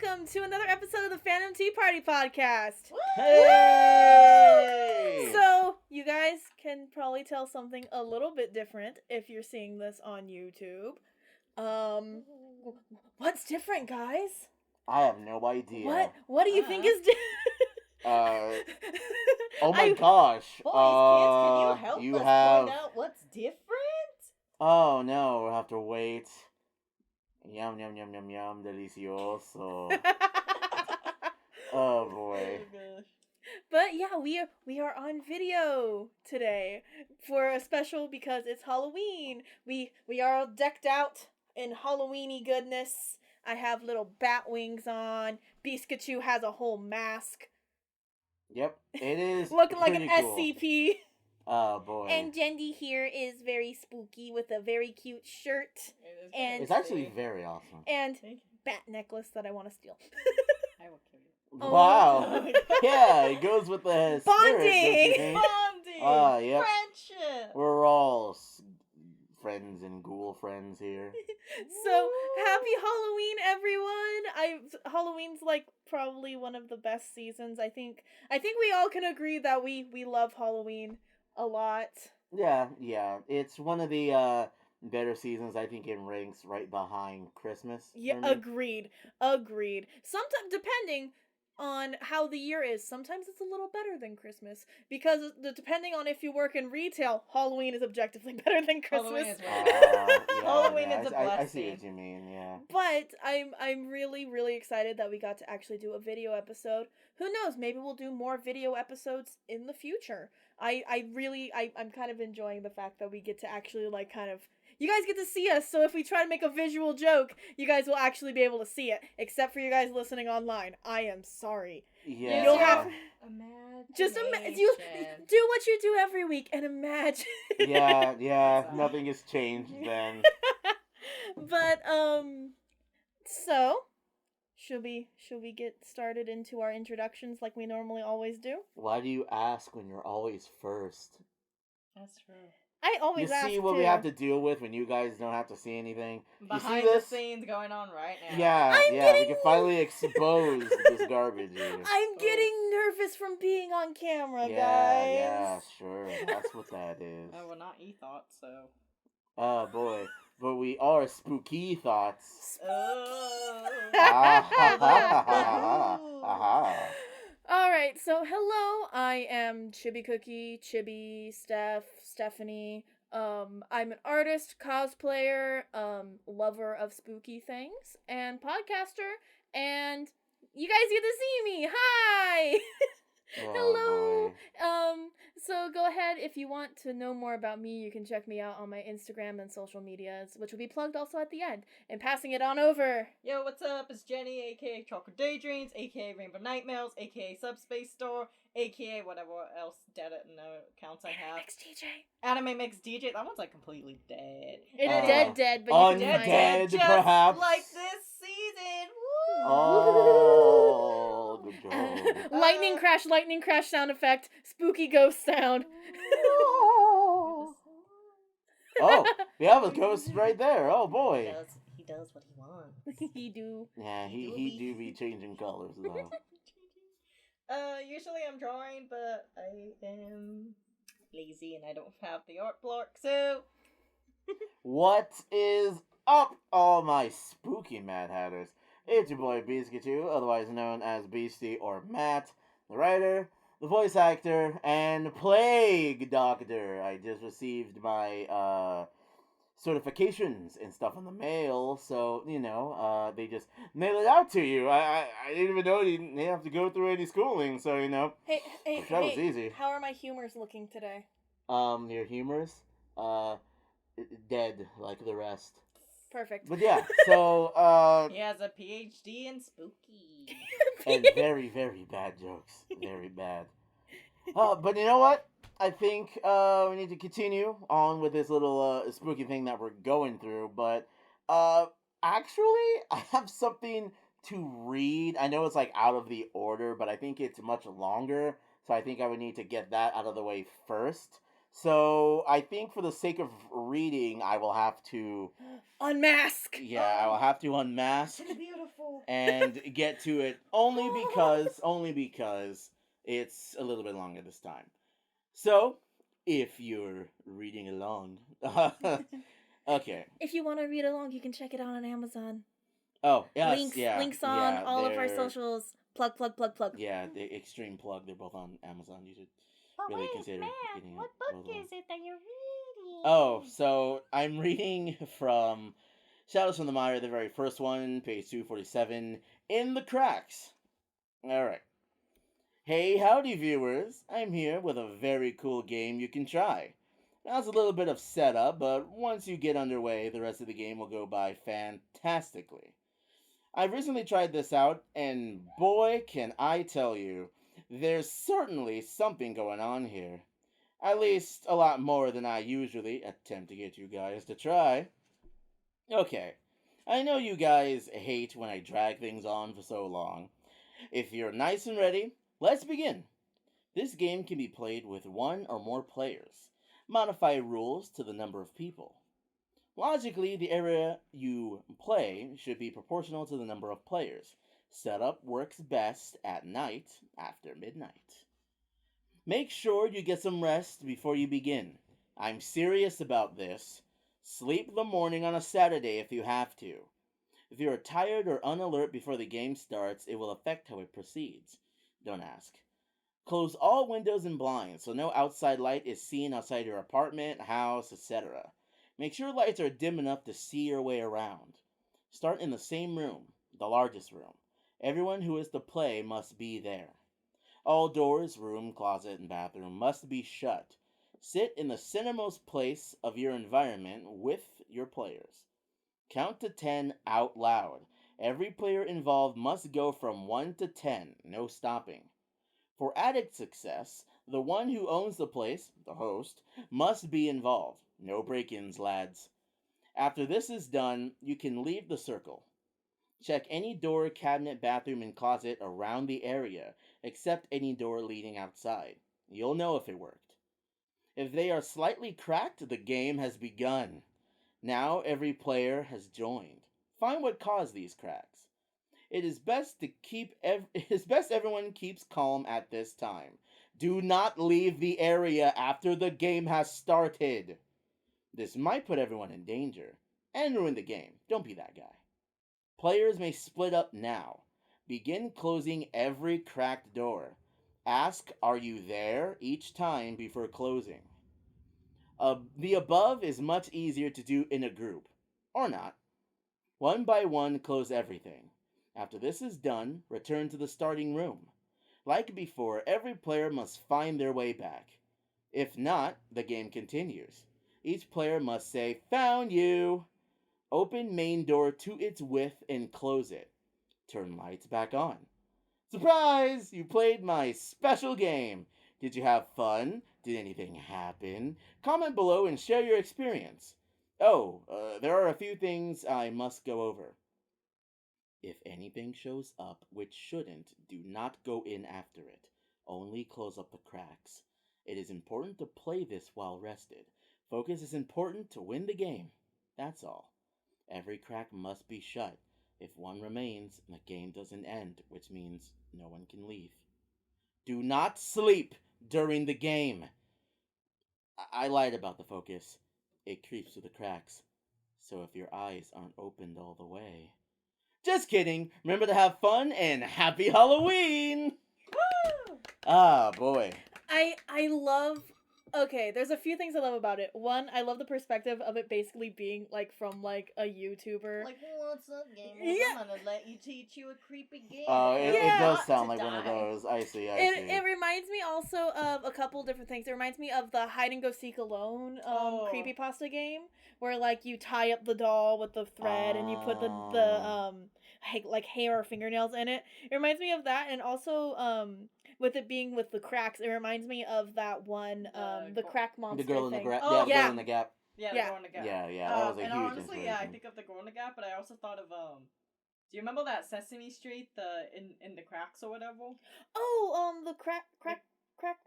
welcome to another episode of the Phantom Tea Party podcast. Hey! So, you guys can probably tell something a little bit different if you're seeing this on YouTube. What's different, guys? I have no idea. What do you think is different? Oh my gosh. Boys, kids, can you help you us have... point out what's different? Oh no, we'll have to wait. Yum, yum, yum, yum, yum, delicioso. Oh boy. But yeah, we are on video today for a special because it's Halloween. We are all decked out in Halloweeny goodness. I have little bat wings on. Biscuitchu has a whole mask. Yep, it is looking like an cool. SCP. Oh boy. And Jendi here is very spooky with a very cute shirt. And it's actually very awesome. And bat necklace that I want to steal. I will kill you. Wow. Oh. Yeah, it goes with the Bonding! Bonding! Yep. Friendship! We're all friends and ghoul friends here. So, happy Halloween, everyone! Halloween's like probably one of the best seasons. I think we all can agree that we love Halloween a lot. Yeah. It's one of the better seasons. I think it ranks right behind Christmas. Yeah, agreed. Sometimes, depending on how the year is, sometimes it's a little better than Christmas because depending on if you work in retail, Halloween is objectively better than Christmas. Halloween is a blessing. I see what you mean. Yeah. But I'm really excited that we got to actually do a video episode. Who knows? Maybe we'll do more video episodes in the future. I'm kind of enjoying the fact that we get to actually you guys get to see us, so if we try to make a visual joke, you guys will actually be able to see it. Except for you guys listening online. I am sorry. Yeah. You'll have just do what you do every week and imagine. Yeah. Nothing has changed then. But so should we get started into our introductions like we normally always do? Why do you ask when you're always first? That's true. I always ask. You see what we have to deal with when you guys don't have to see anything? Behind the scenes going on right now. Yeah, we can finally expose this garbage here. I'm getting nervous from being on camera, guys. Yeah, sure. That's what that is. Oh, well, not e-thoughts, so... Oh, boy. But we are spooky thoughts. Alright, so hello, I am Chibi Cookie, Chibi, Stephanie. I'm an artist, cosplayer, lover of spooky things, and podcaster, and you guys get to see me! Hi! Hello! So go ahead, if you want to know more about me, you can check me out on my Instagram and social medias, which will be plugged also at the end. And passing it on over. Yo, what's up? It's Jenny, aka Chocolate Daydreams, aka Rainbow Nightmares, aka Subspace Store, aka whatever else dead at no accounts I have. Anime Mix DJ. That one's like completely dead. It's dead, but you can undead, just perhaps. like this season. Woo! Oh, good job. Lightning crash sound effect, spooky ghost sound. Oh, we have a ghost right there. Oh boy. He does what he wants. He do. Yeah, he do be changing colors though. Usually I'm drawing, but I am lazy and I don't have the art block, so... What is up, all my spooky Mad Hatters? It's your boy Biscuitchu, otherwise known as Beastie or Matt, the writer, the voice actor, and Plague Doctor. I just received my certifications and stuff in the mail, so, they just mail it out to you. I didn't even know you didn't have to go through any schooling, so, Hey, that was easy. How are my humors looking today? Your humors? Dead, like the rest. Perfect. But yeah, so, He has a PhD in spooky. and very, very bad jokes. Very bad. But you know what? I think we need to continue on with this little spooky thing that we're going through. But actually, I have something to read. I know it's like out of the order, but I think it's much longer. So I think I would need to get that out of the way first. So I think for the sake of reading, I will have to unmask. Yeah, I will have to unmask. It's beautiful. and get to it only because it's a little bit longer this time. So, if you're reading along, okay. If you want to read along, you can check it out on Amazon. Oh, yes, Links on all of our socials. Plug. Yeah, the extreme plug. They're both on Amazon. You should But really wait, consider man, getting what book both of them. is it that you're reading? Oh, so I'm reading from Shadows from the Mire, the very first one, page 247, In the Cracks. Alright. Hey, howdy viewers. I'm here with a very cool game you can try. Now it's a little bit of setup, but once you get underway, the rest of the game will go by fantastically. I've recently tried this out, and boy, can I tell you, there's certainly something going on here. At least a lot more than I usually attempt to get you guys to try. Okay, I know you guys hate when I drag things on for so long. If you're nice and ready, let's begin. This game can be played with one or more players. Modify rules to the number of people. Logically, the area you play should be proportional to the number of players. Setup works best at night after midnight. Make sure you get some rest before you begin. I'm serious about this. Sleep the morning on a Saturday if you have to. If you are tired or unalert before the game starts, it will affect how it proceeds. Don't ask. Close all windows and blinds so no outside light is seen outside your apartment, house, etc. Make sure lights are dim enough to see your way around. Start in the same room, the largest room. Everyone who is to play must be there. All doors, room, closet, and bathroom must be shut. Sit in the centermost place of your environment with your players. Count to 10 out loud. Every player involved must go from 1 to 10, no stopping. For added success, the one who owns the place, the host, must be involved. No break-ins, lads. After this is done, you can leave the circle. Check any door, cabinet, bathroom, and closet around the area, except any door leading outside. You'll know if it worked. If they are slightly cracked, the game has begun. Now every player has joined. Find what caused these cracks. It is best everyone keeps calm at this time. Do not leave the area after the game has started. This might put everyone in danger and ruin the game. Don't be that guy. Players may split up now. Begin closing every cracked door. Ask, "Are you there?" each time before closing. The above is much easier to do in a group. Or not. One by one, close everything. After this is done, return to the starting room. Like before, every player must find their way back. If not, the game continues. Each player must say, "Found you!" Open main door to its width and close it. Turn lights back on. Surprise! You played my special game. Did you have fun? Did anything happen? Comment below and share your experience. Oh, there are a few things I must go over. If anything shows up which shouldn't, do not go in after it. Only close up the cracks. It is important to play this while rested. Focus is important to win the game. That's all. Every crack must be shut. If one remains, the game doesn't end, which means no one can leave. Do not sleep during the game. I lied about the focus. It creeps through the cracks. So if your eyes aren't opened all the way... Just kidding. Remember to have fun and happy Halloween! Woo! Ah, boy. I love... Okay, there's a few things I love about it. One, I love the perspective of it basically being, like, from, like, a YouTuber. Like, what's up, gamers? Yeah. I'm gonna let you teach you a creepy game. Oh, it Yeah. does Not sound to like one of die. those. I see. It reminds me also of a couple different things. It reminds me of the Hide and Go Seek Alone creepypasta game, where, like, you tie up the doll with the thread and you put like hair or fingernails in it. It reminds me of that, and also with it being with the cracks, it reminds me of that one the crack monster The girl in the thing. gap. Oh, Yeah, the girl in the gap. Yeah, Yeah. the Girl in the Gap. Yeah, that was a and huge honestly, inspiration. yeah, I think of the Girl in the Gap, but I also thought of do you remember that Sesame Street, the in the cracks or whatever? Oh, the crack Crack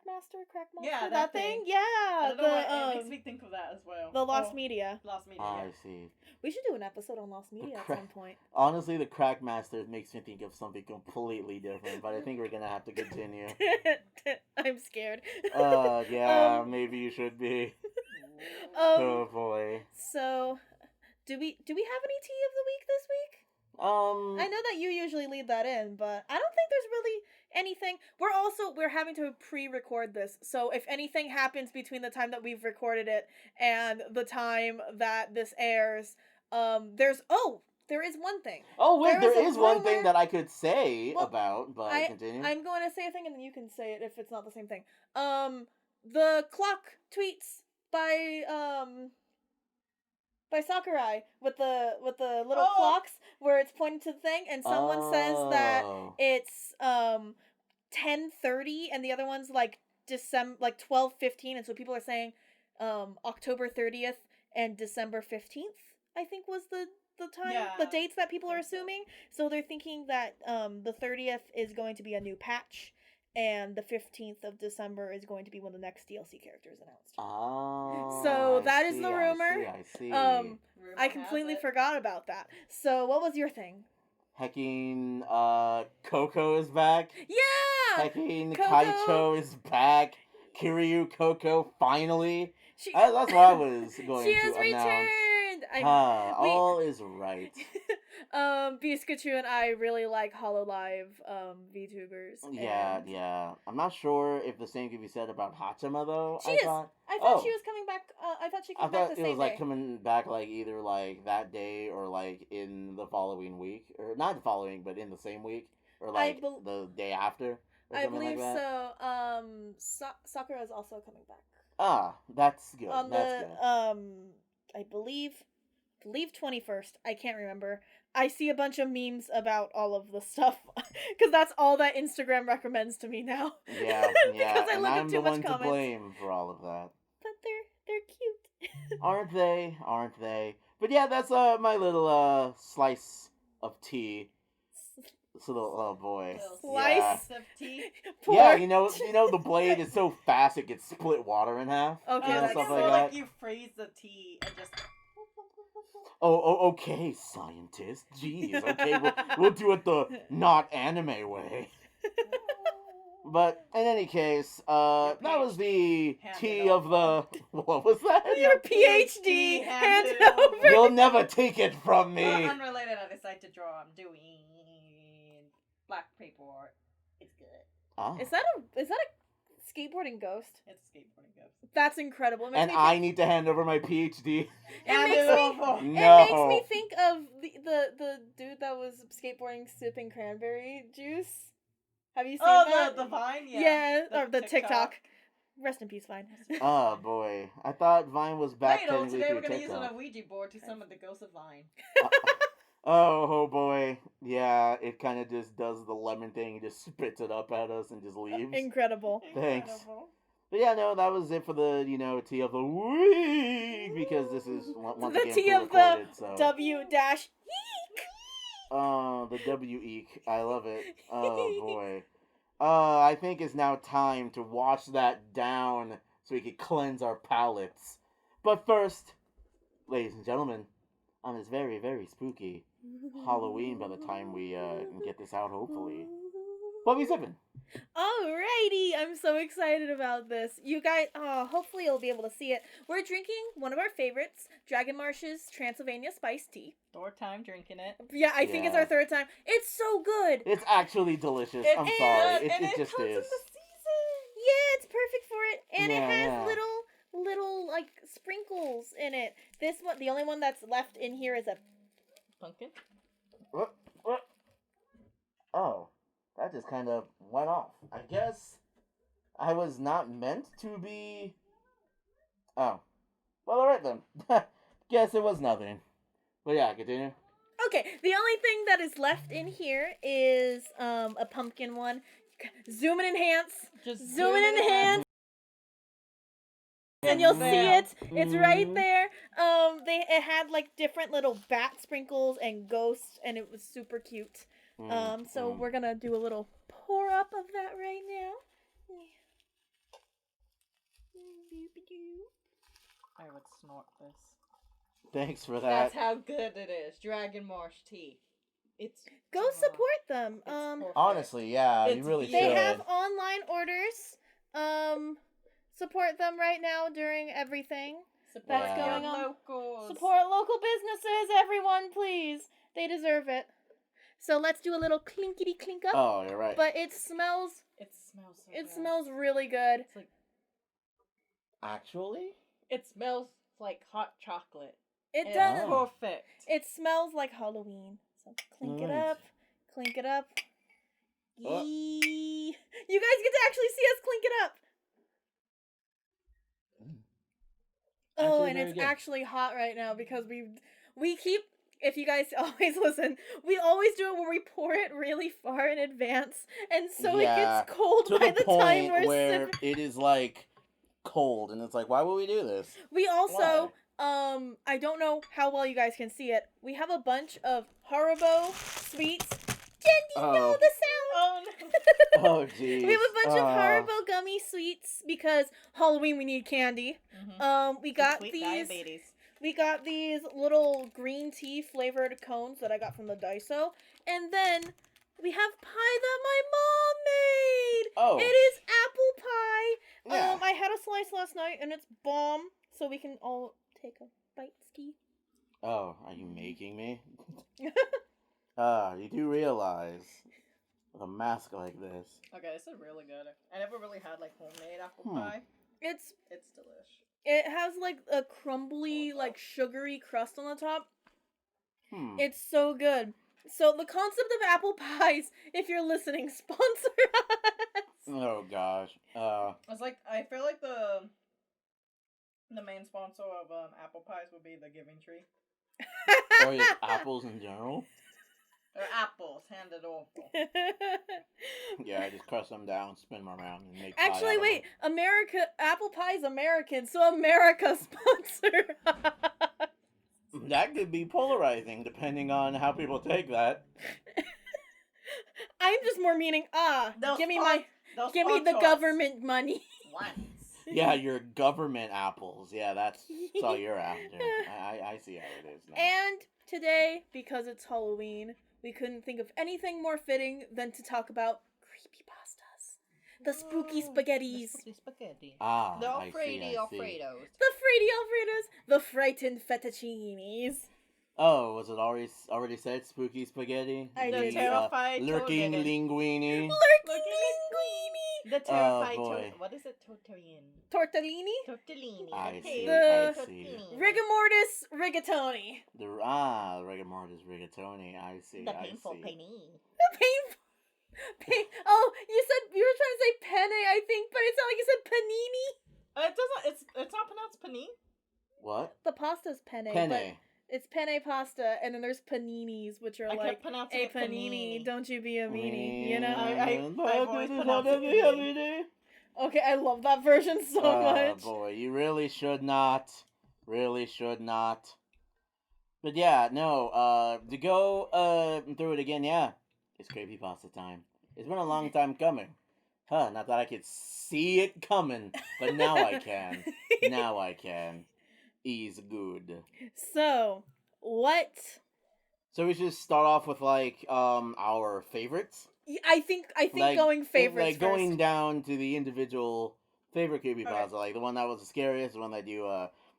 Monster, Yeah, that thing. Yeah, I don't know why it makes me think of that as well. the Lost Media. Lost Media. I Yeah. see. We should do an episode on Lost Media at some point. Honestly, the Crackmaster makes me think of something completely different, but I think we're gonna have to continue. I'm scared. Yeah, maybe you should be. Oh boy. So, do we have any tea of the week this week? I know that you usually lead that in, but I don't think there's really anything. We're having to pre-record this, so if anything happens between the time that we've recorded it and the time that this airs, there is one thing. Oh wait, there a is one thing rumor- that I could say Well, about, but continue. I'm going to say a thing and then you can say it if it's not the same thing. The clock tweets by Sakurai with the little clocks where it's pointing to the thing, and someone says that it's 10:30 and the other one's like December 12:15, and so people are saying October 30th and December 15th, I think was the time, the dates that people are assuming. So they're thinking that the 30th is going to be a new patch, and the 15th of December is going to be when the next DLC character is announced. So that is the rumor. I see. I completely forgot about that. So what was your thing? Hecking, Coco is back. Yeah! Hecking, Coco. Kaicho is back. Kiryu Coco finally. That's what I was going she to has announce. returned! All is right. Beaskachu and I really like HoloLive VTubers. Yeah. I'm not sure if the same could be said about Hachima though. I thought she was coming back. I thought she came back the same day. it was like coming back like either like that day or like in the following week, or not the following, but in the same week, or like the day after. Or I believe like that. so. Sakura is also coming back. Ah, that's good. On that's good. I believe 21st. I can't remember. I see a bunch of memes about all of the stuff because that's all that Instagram recommends to me now. Yeah, because I and look I'm at the too much one comments. to blame for all of that. But they're cute. Aren't they? Aren't they? But yeah, that's my little slice of tea. This little oh boy. Slice of tea. Yeah, you know the blade is so fast it gets split water in half. Okay, you know, that's stuff so like like that. you freeze the tea and just. Oh, okay, scientist. Jeez, okay, we'll do it the not anime way. But in any case, that was the tea of the. What was that? Your PhD handed over. You'll never take it from me. Unrelated, I decided to draw. I'm doing black paper art. It's good. Ah. Is that a skateboarding ghost? It's a skateboarding ghost. That's incredible. And I need to hand over my PhD. It makes me think of the dude that was skateboarding sipping cranberry juice. Have you seen that? The Vine? Yeah, or the TikTok. Rest in peace, Vine. Oh boy, I thought Vine was back technically today through we're gonna use TikTok. a Ouija board to summon the ghost of Vine. Oh boy, yeah, it kind of just does the lemon thing, just spits it up at us and just leaves. Incredible. Thanks. But yeah, no, that was it for the tea of the week, because this is once again the tea of pre-recorded, the so. W-eek. Oh, the W-eek. I love it. Oh boy. I think it's now time to wash that down so we can cleanse our palates. But first, ladies and gentlemen, on this very, very spooky Halloween by the time we can get this out, hopefully. What we sipping? Alrighty, I'm so excited about this. You guys, hopefully you'll be able to see it. We're drinking one of our favorites, Dragon Marsh's Transylvania Spiced Tea. Third time drinking it. Yeah, I think it's our third time. It's so good. It's actually delicious. I'm sorry. It just comes is. in the season. Yeah, it's perfect for it. And it has Yeah. little like sprinkles in it. This one, the only one that's left in here is a Pumpkin. What? Oh, that just kind of went off. I guess I was not meant to be. Oh, well, alright then. Guess it was nothing. But yeah, continue. Okay, the only thing that is left in here is a pumpkin one. Zoom and enhance. Just Zoom and enhance. And you'll see it. It's right there. It had like different little bat sprinkles and ghosts, and it was super cute. So we're gonna do a little pour up of that right now. I would snort this. Thanks for that. That's how good it is. Dragon Marsh tea. It's Go support them. Honestly, yeah, you It's really huge. should. They have online orders. Support them right now during everything. support that's your going on. locals. Support local businesses, everyone, please. They deserve it. So let's do a little clinkety clink up. Oh, you're right. But it smells. It smells. So It good. smells really good. It's like Actually? it smells like hot chocolate. It It's does. Oh. perfect. It smells like Halloween. So clink it Nice. up. Clink it up. Oh. Yee. You guys get to actually see us clink it up. Oh, Actually and very it's good. actually hot right now because we keep, if you guys always listen, we always do it where we pour it really far in advance, and so Yeah, it gets cold To by the the time point we're where sipping. it is like cold, and it's like, why would we do this? We also, I don't know how well you guys can see it. We have a bunch of Haribo sweets. Jen, do you know Oh. the sound? Oh no. Oh, jeez. We have a bunch of Haribo gummy sweets because Halloween we need candy. We got Sweet these. diabetes. We got these little green tea flavored cones that I got from the Daiso, and then we have pie that my mom made. Oh. It is apple pie. Yeah. I had a slice last night, and it's bomb. So we can all take a bite ski. Oh, are you making me? You do realize with a mask like this. Okay, this is really good. I never really had like homemade apple Hmm. pie. It's It's delish. It has like a crumbly, like sugary crust on the top. Hmm. It's so good. So the concept of apple pies, if you're listening, sponsor us. Oh gosh. It's like I feel like the main sponsor of apple pies would be the Giving Tree. Or just apples in general. Or apples handed awful. Yeah, I just crush them down, spin them around, and make. Pie Actually, out of wait. them. America, apple pie's American, so America sponsor us. That could be polarizing depending on how people take that. I'm just more meaning, They'll give me They'll give me the sponsor us government money. once. Yeah, your government apples. Yeah, that's all you're after. I see how it is now. And today, because it's Halloween, we couldn't think of anything more fitting than to talk about creepypastas. The spooky spaghettis. The spooky spaghetti. Ah, The I see, Alfredo I see. Alfredos. The Freddy Alfredos. The frightened fettuccinis. Oh, was it already said spooky spaghetti? I The did. terrified lurking toad in it. linguini. Lurking linguini. The terrified boy. toad. What is it? Tortellini. Tortellini. Tortellini. I see, The- I see. Rigamortis rigatoni. The rigor mortis rigatoni. I see. The I painful see. penny. The painful. Oh, you were trying to say penne, I think, but it sounded like you said panini. It doesn't. It's not pronounced panini. What? The pasta's penne. Penne. But it's penne pasta, and then there's paninis, which are I kept like pronouncing a it panini. panini. Don't you be a meanie, you know? I've always pronounced it panini. Okay, I love that version so much. Boy, you really should not. Really should not. But yeah, no, to go through it again, yeah. It's creepypasta time. It's been a long time coming. Huh, not that I could see it coming, but now I can. Now I can. Is good. So, what? So we should start off with like our favorites. I think Like, going favorites like going down to the individual favorite creepypasta, Okay. like the one that was the scariest, the one that you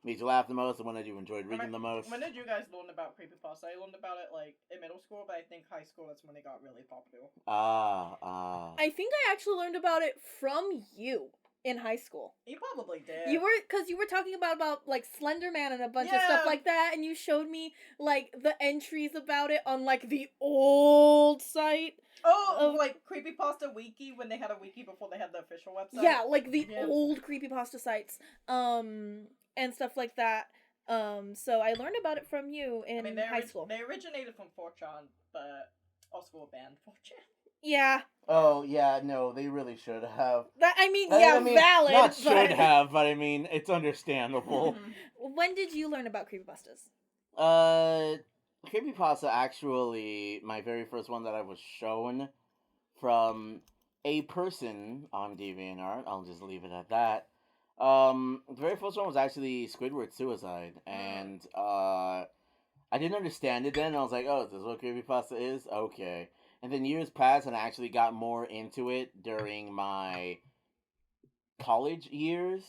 made you laugh the most, the one that you enjoyed reading the most. When did you guys learn about creepypasta? I learned about it like in middle school, but I think high school that's when it got really popular. I think I actually learned about it from you in high school. You probably did. You were talking about like Slender Man and a bunch of stuff Yeah. like that, and you showed me like the entries about it on like the old site. Oh, of- like creepypasta wiki when they had a wiki before they had the official website. Yeah, like the Yeah. old creepypasta sites, and stuff like that. So I learned about it from you in high school. They originated from 4chan, but also a band 4chan. Yeah, Oh yeah, no, they really should have. that I mean, I valid. Not but should have, but I mean it's understandable. When did you learn about creepypastas? Creepypasta actually, my very first one that I was shown from a person on DeviantArt. I'll just leave it at that. The very first one was actually Squidward Suicide, and I didn't understand it then. I was like, oh, is this what creepypasta is? Okay. And then years passed, and I actually got more into it during my college years.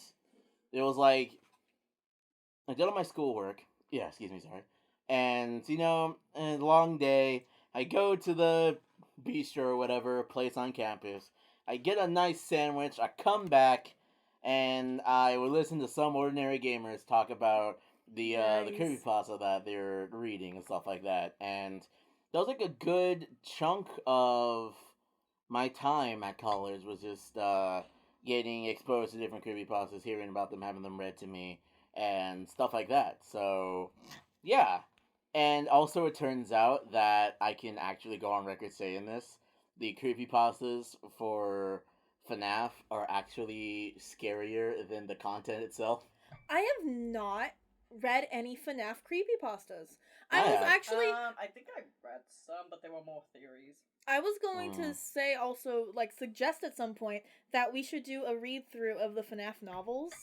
It was like I did all my schoolwork. Yeah, excuse me, sorry. And a long day. I go to the bistro or whatever place on campus. I get a nice sandwich. I come back, and I would listen to some ordinary gamers talk about the Nice. creepypasta that they're reading and stuff like that. And that was like a good chunk of my time at college was just getting exposed to different creepypastas, hearing about them, having them read to me, and stuff like that. So, yeah. And also, it turns out that I can actually go on record saying this. The creepypastas for FNAF are actually scarier than the content itself. I have not read any FNAF creepypastas. I I was have. actually I think I read some, but there were more theories. I was going to say also suggest at some point that we should do a read through of the FNAF novels.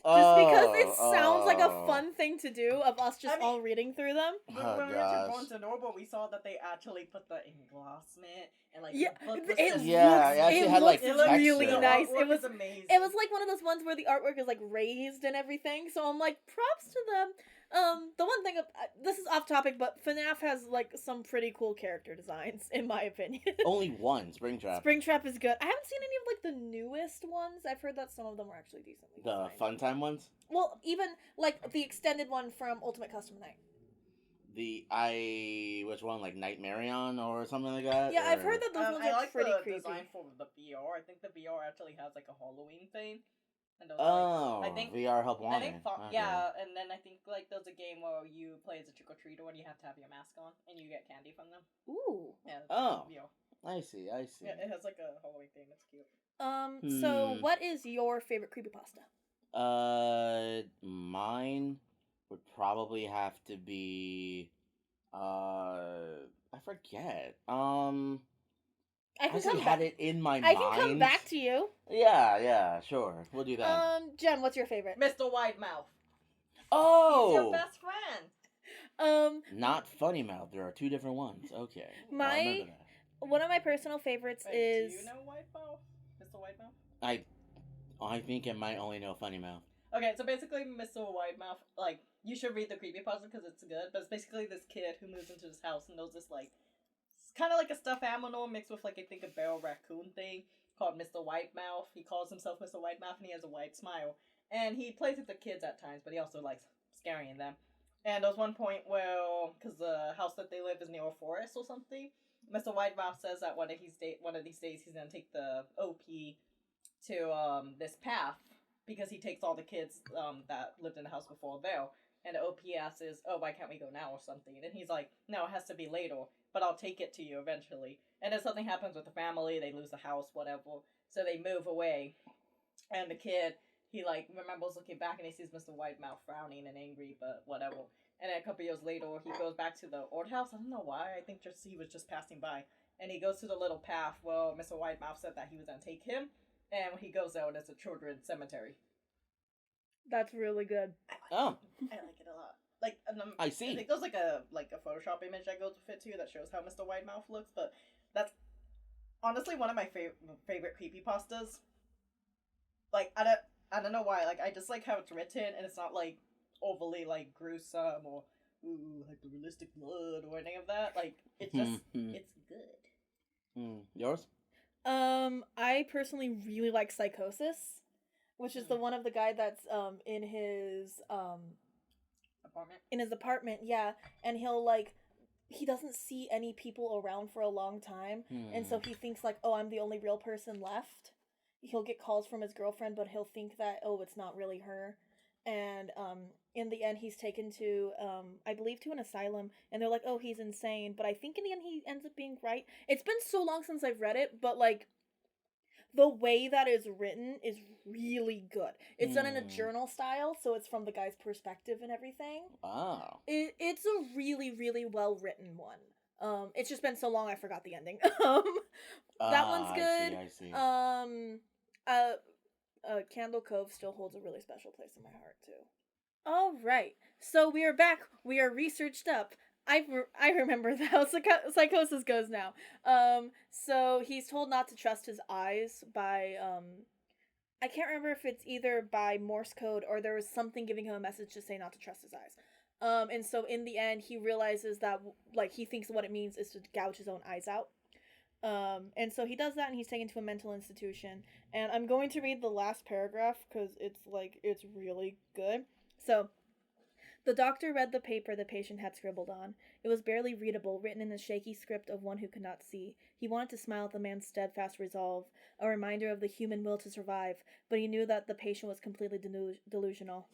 Just because it sounds like a fun thing to do of us just all reading through them. When Oh, we went to gosh. Barnes and Noble, we saw that they actually put the engrossment and Yeah, the book was it just- Yeah, it actually had, like, looks really texture. nice. The It was artwork is amazing. It was like one of those ones where the artwork is raised and everything. So I'm like, props to them. The one thing this is off topic, but FNAF has some pretty cool character designs in my opinion. Only one, Springtrap. Springtrap is good. I haven't seen any of the newest ones. I've heard that some of them are actually decently The designed. Funtime ones? Well, even the extended one from Ultimate Custom Night. Which one, like Nightmarion or something like that? Yeah, I've Or- heard that those ones I are like pretty the creepy. design for the VR. I think the VR actually has a Halloween thing. And those, Oh, I think VR help I wanted. think Okay. yeah, and then I think there's a game where you play as a trick or treater and you have to have your mask on and you get candy from them. Ooh. Yeah. Oh. VR. I see. Yeah, it has a Halloween theme. It's cute. So what is your favorite creepypasta? Mine would probably have to be, I forget. I can actually come had back. it in my I mind. can come back to you. Yeah, sure. We'll do that. Jen, what's your favorite? Mr. Widemouth. Oh! He's your best friend. Not Funny Mouth. There are two different ones. Okay. I'll My- remember that. One of my personal favorites Wait, is do you know Widemouth? Mr. Widemouth? I think I might only know Funny Mouth. Okay, so basically, Mr. Widemouth, you should read the creepypasta because it's good, but it's basically this kid who moves into this house and knows this, it's kind of like a stuffed animal mixed with, I think, a barrel raccoon thing called Mr. Widemouth. He calls himself Mr. Widemouth and he has a white smile. And he plays with the kids at times, but he also likes scaring them. And there was one point where, because the house that they live is near a forest or something, Mr. Widemouth says that one of these days he's going to take the OP to this path because he takes all the kids that lived in the house before there. And the OP asks is, oh, why can't we go now or something? And he's like, no, it has to be later, but I'll take it to you eventually. And then something happens with the family, they lose the house, whatever. So they move away. And the kid, he remembers looking back and he sees Mr. Widemouth frowning and angry, but whatever. And then a couple years later, he goes back to the old house. I don't know why. I think he was just passing by. And he goes to the little path where Mr. Widemouth said that he was going to take him. And when he goes there, it's a children's cemetery. That's really good. Oh. I like it a lot. I see. I think there's a Photoshop image that goes with it too that shows how Mr. Widemouth looks, but that's honestly one of my favorite creepypastas. I don't know why. I just like how it's written and it's not overly gruesome or hyper-realistic blood or any of that. It's just it's good. Yours? I personally really like Psychosis, which is the one of the guy that's in his apartment, yeah, and he'll he doesn't see any people around for a long time, and so he thinks oh, I'm the only real person left. He'll get calls from his girlfriend, but he'll think that, oh, it's not really her. And in the end, he's taken to, I believe, to an asylum, and they're like, oh, he's insane. But I think in the end, he ends up being right. It's been so long since I've read it, but the way that is written is really good. It's done in a journal style, so it's from the guy's perspective and everything. Wow. It's a really, really well written one. It's just been so long I forgot the ending. That one's good. I see. Candle Cove still holds a really special place in my heart too. All right, so we are back. We are researched up. I remember how psychosis goes now. So he's told not to trust his eyes by I can't remember if it's either by Morse code or there was something giving him a message to say not to trust his eyes. And so in the end, he realizes that, like, he thinks what it means is to gouge his own eyes out. And so he does that, and he's taken to a mental institution. And I'm going to read the last paragraph because it's really good. So, the doctor read the paper the patient had scribbled on. It was barely readable, written in the shaky script of one who could not see. He wanted to smile at the man's steadfast resolve, a reminder of the human will to survive, but he knew that the patient was completely delusional.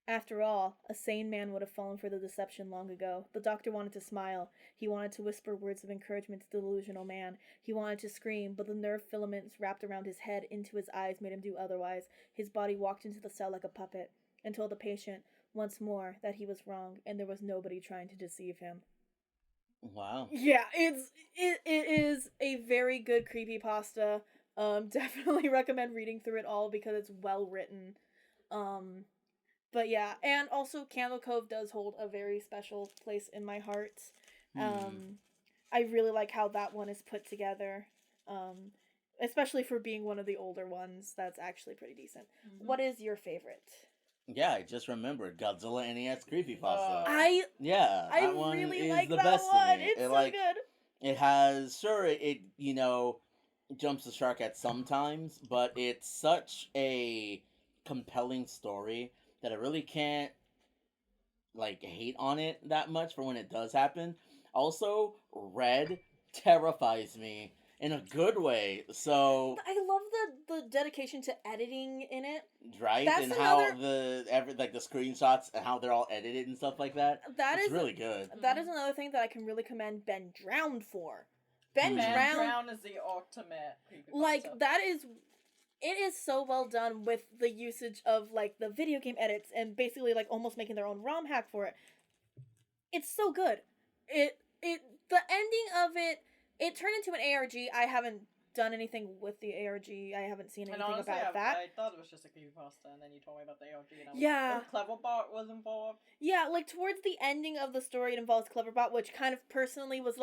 After all, a sane man would have fallen for the deception long ago. The doctor wanted to smile. He wanted to whisper words of encouragement to the delusional man. He wanted to scream, but the nerve filaments wrapped around his head into his eyes made him do otherwise. His body walked into the cell like a puppet, and told the patient, once more, that he was wrong, and there was nobody trying to deceive him. Wow. Yeah, it is a very good creepypasta. Definitely recommend reading through it all because it's well written. But yeah, and also Candle Cove does hold a very special place in my heart. I really like how that one is put together. Especially for being one of the older ones, that's actually pretty decent. Mm-hmm. What is your favorite? Yeah, I just remembered Godzilla NES creepypasta. I one really is like the that best one. to me. It's so good. It has it jumps the shark at some times, but it's such a compelling story that I really can't hate on it that much for when it does happen. Also, Red terrifies me in a good way. So I love the dedication to editing in it. Right? That's and another... how the screenshots and how they're all edited and stuff like that. It's really good. That is another thing that I can really commend Ben Drowned for. Ben Drowned is the ultimate creepypasta. It is so well done with the usage of the video game edits and basically almost making their own ROM hack for it. It's so good. The ending of it turned into an ARG. I haven't done anything with the ARG. I haven't seen anything about that. I thought it was just a creepypasta, and then you told me about the ARG, and Cleverbot was involved. Yeah, towards the ending of the story, it involves Cleverbot, which kind of personally was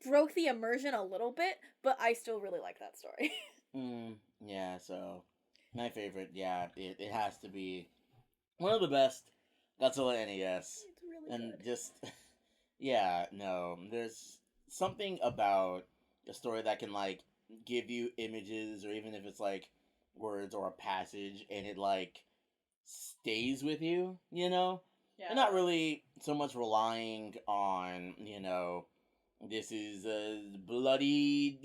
broke the immersion a little bit, but I still really like that story. Yeah, so my favorite, it has to be one of the best Godzilla NES. It's really and good. Just there's something about a story that can give you images, or even if it's words or a passage, and it stays with you, Yeah. And not really so much relying on, this is a bloody,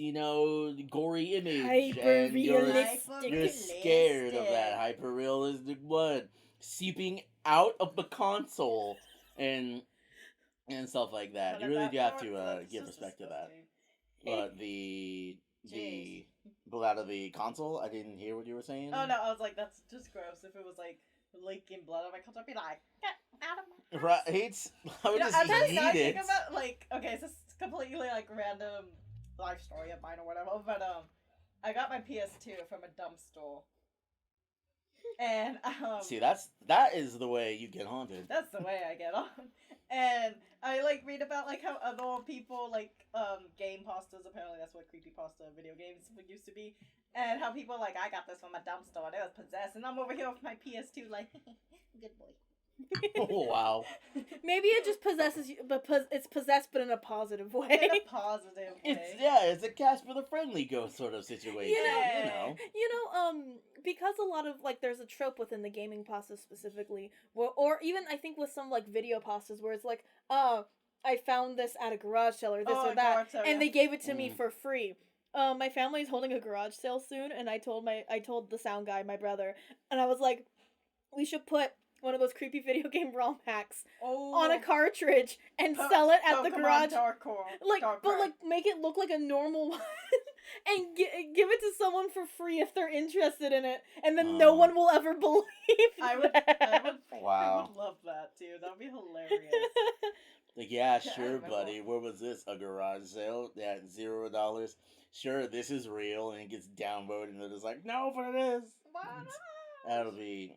gory image, and you're scared of that hyper-realistic blood seeping out of the console and stuff like that. You really do have to give respect to that. But the blood out of the console, I didn't hear what you were saying. Oh no, I was like, that's just gross. If it was leaking blood out of my console, I'd be like, get out of my house. Right? I would just eat it. Think about okay, so it's completely random life story of mine or whatever, but I got my PS2 from a dump store. And see, that is the way you get haunted. That's the way I get on. And I read about how other people game pastas, apparently that's what creepypasta video games used to be, and how people I got this from a dump store and it was possessed, and I'm over here with my PS2 good boy. Oh wow. Maybe it just possesses you, but it's possessed, but in a positive way. In a positive way. It's a Casper the Friendly Ghost sort of situation. Because a lot of there's a trope within the gaming pasta specifically, or even I think with some video pastas where it's I found this at a garage sale or this or that, and they gave it to me for free. My family's holding a garage sale soon, and I told the sound guy, my brother, and I was like, we should put one of those creepy video game ROM hacks Oh, on a cartridge and sell it at the garage. Like, but like make it look like a normal one, and give it to someone for free if they're interested in it, and then no one will ever believe. I would Wow. love that too. That would be hilarious. Like, yeah, Yeah, I sure, remember. buddy. Where was this? A garage sale? Yeah, $0. Sure, this is real, and it gets downvoted, and they're just like, no, but it is. Why not? That'll be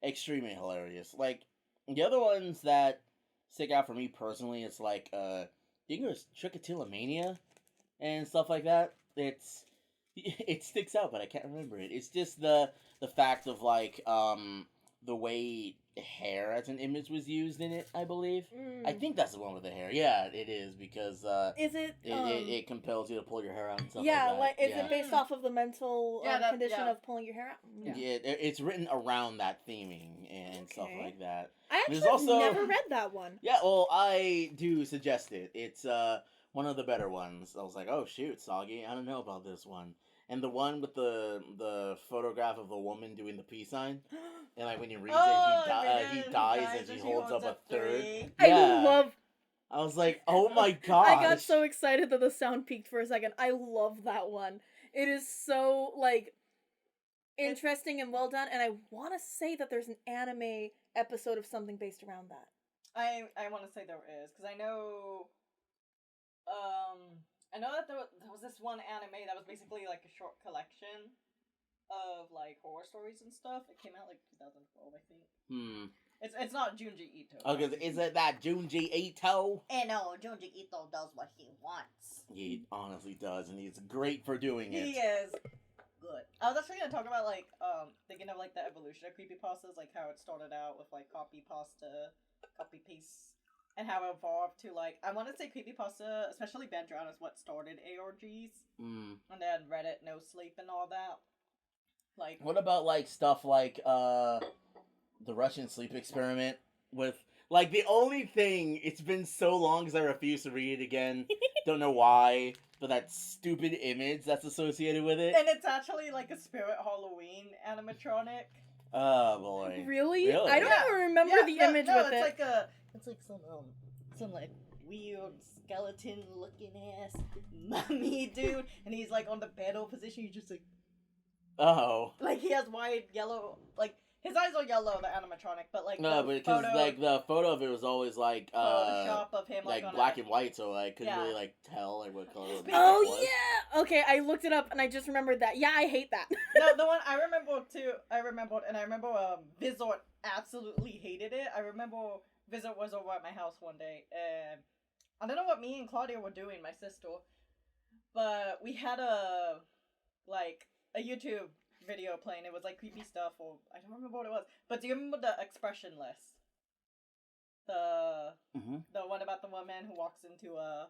extremely hilarious. Like, the other ones that stick out for me personally, it's like, I think it was Trichotillomania and stuff like that. It sticks out, but I can't remember it. It's just the fact of, like, the way hair as an image was used in it, I believe. I think that's the one with the hair. Yeah, it is, because Is it? it compels you to pull your hair out and stuff Yeah, like that. is it based off of the mental condition of pulling your hair out? Yeah, it's written around that theming and stuff Okay. like that. I There's actually also- never read that one. Yeah, well, I do suggest it. It's one of the better ones. I was like, oh shoot, Soggy, I don't know about this one. And the one with the photograph of the woman doing the peace sign, and like when you read it, he dies and she holds up a third. Yeah. I was like, oh my god! I got so excited that the sound peaked for a second. I love that one. It is so like interesting and well done, and I want to say that there's an anime episode of something based around that. I want to say there is, because I know that there was this one anime that was basically like a short collection of like horror stories and stuff. It came out like 2012, I think. It's not Junji Ito. Okay, is it that Junji Ito? No, Junji Ito does what he wants. He honestly does, and he's great for doing it. He is good. I was actually gonna talk about like thinking of like the evolution of creepypastas, like how it started out with like copy paste, and how it evolved to like I want to say creepypasta, especially Ben Drown, is what started ARGs, and then Reddit, No Sleep, and all that. Like, what about like stuff like the Russian sleep experiment with like the only thing, it's been so long because I refuse to read it again. Don't know why, but that stupid image that's associated with it. and it's actually like a Spirit Halloween animatronic. Oh boy. Really? I don't Yeah. even remember the image with it's it. like it's like some like weird skeleton looking ass mummy dude, and he's like on the fetal position. He's just Oh. like he has wide yellow, like his eyes are yellow, the animatronic, but like No, but because like the photo of it was always like Photoshop of him like on black and white, so I couldn't Yeah. really like tell like what color. the Oh makeup was. yeah. Okay, I looked it up and I just remembered that. Yeah, I hate that. No, the one I remember too. I remember Vizort absolutely hated it. I remember Vizort was over at my house one day, and I don't know what me and Claudia were doing, my sister, but we had a YouTube video playing. It was like creepy stuff, or I don't remember what it was. But do you remember the expressionless? The one about the woman who walks into a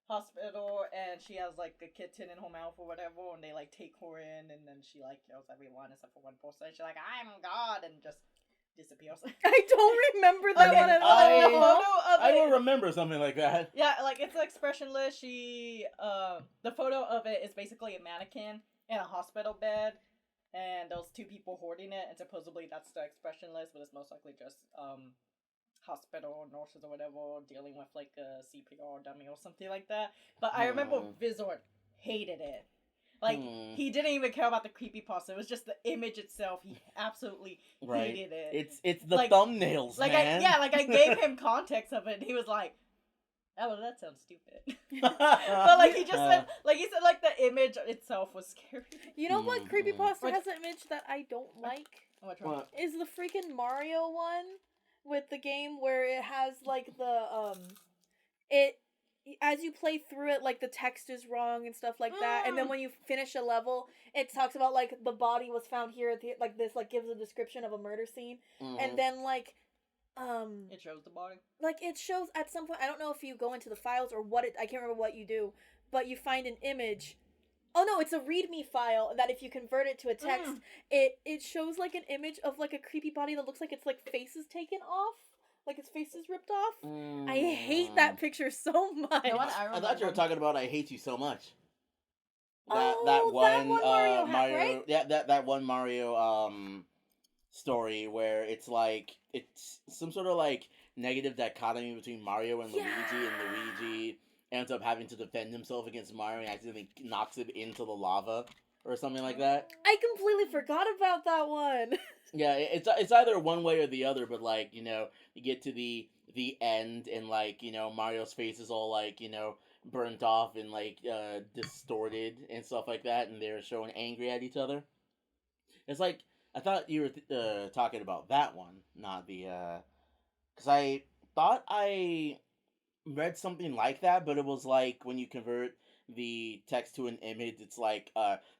hospital and she has like a kitten in her mouth or whatever, and they like take her in, and then she like kills everyone except for one person. She's like, I'm God, and just disappears. I don't remember that one at I- all. I will remember something like that. Yeah, like it's expressionless. She the photo of it is basically a mannequin in a hospital bed, and there's two people hoarding it, and supposedly that's the expressionless, but it's most likely just hospital nurses or whatever dealing with like a CPR dummy or something like that. But I remember Vizort hated it. Like he didn't even care about the creepypasta. It was just the image itself. He absolutely hated it. It's the Like- thumbnails, Like man. I gave him context of it, and he was like, "Oh, that sounds stupid." But like he said like the image itself was scary. You know what creepypasta What- has an image that I don't like? Which one? What? Is the freaking Mario one with the game where it has like the it as you play through it, like the text is wrong and stuff like that, and then when you finish a level, it talks about like the body was found here at the, like this like gives a description of a murder scene, and then like It shows the body. like it shows at some point, I don't know if you go into the files or what it, I can't remember what you do, but you find an image. Oh no, it's a readme file that if you convert it to a text, it shows like an image of like a creepy body that looks like it's like faces taken off, like its face is ripped off. I hate that picture so much. You know what? I thought you were talking about I Hate You So Much. That one Mario hack, right? Yeah, that one Mario story where it's like it's some sort of like negative dichotomy between Mario and Luigi, and Luigi ends up having to defend himself against Mario and accidentally knocks him into the lava or something like that. I completely forgot about that one. Yeah, it's either one way or the other, but like, you get to the end and like, Mario's face is all like, burnt off and like distorted and stuff like that, and they're showing angry at each other. It's like I thought you were talking about that one, not the because I thought I read something like that, but it was like when you convert the text to an image, it's like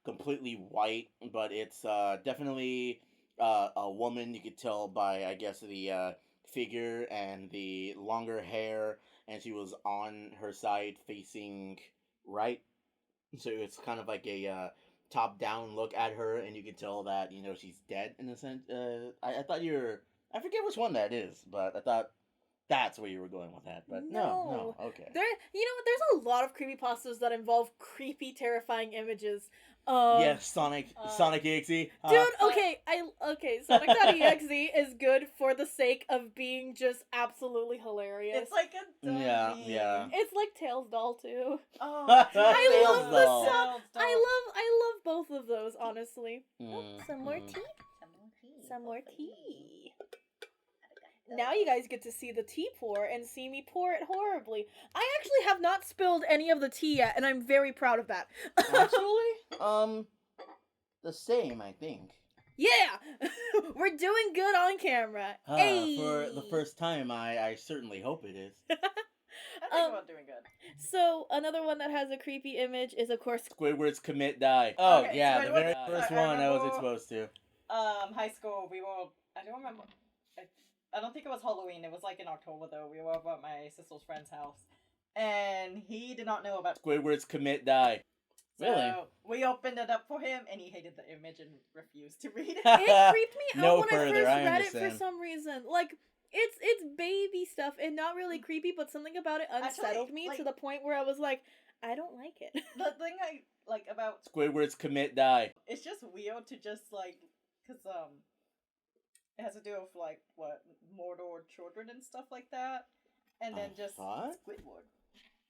completely white, but it's definitely a woman. You could tell by, I guess, the figure and the longer hair, and she was on her side facing right, so it's kind of like a top down look at her, and you can tell that she's dead in a sense. I thought I forget which one that is, but I thought that's where you were going with that. But no, okay. There's a lot of creepypastas that involve creepy, terrifying images. Yes, Sonic EXE. Dude, Sonic.exe is good for the sake of being just absolutely hilarious. It's like a dummy. Yeah. It's like Tails Doll too. Oh, I love the Doll. song. I love both of those, honestly. Oh, some more tea. Some more tea. Now you guys get to see the tea pour and see me pour it horribly. I actually have not spilled any of the tea yet, and I'm very proud of that. Actually, the same, I think. Yeah! We're doing good on camera. Hey! For the first time, I certainly hope it is. I think about doing good. So, another one that has a creepy image is, of course, Squidward's Commit Die. Oh, Okay, yeah, the very Squidward- first I one I was remember- exposed to. High school, I don't remember. I don't think it was Halloween. It was like in October though. We were over at my sister's friend's house, and he did not know about Squidward's Commit Die. So Really? we opened it up for him, and he hated the image and refused to read it. it creeped me out No when I further, first I read it for understand. some reason. Like, it's baby stuff and not really creepy, but something about it unsettled Actually, me like- to the point where I was like, I don't like it. The thing I like about Squidward's Commit Die. it's just weird to just like, cause it has to do with like what Mordor children and stuff like that, and then just what? Squidward.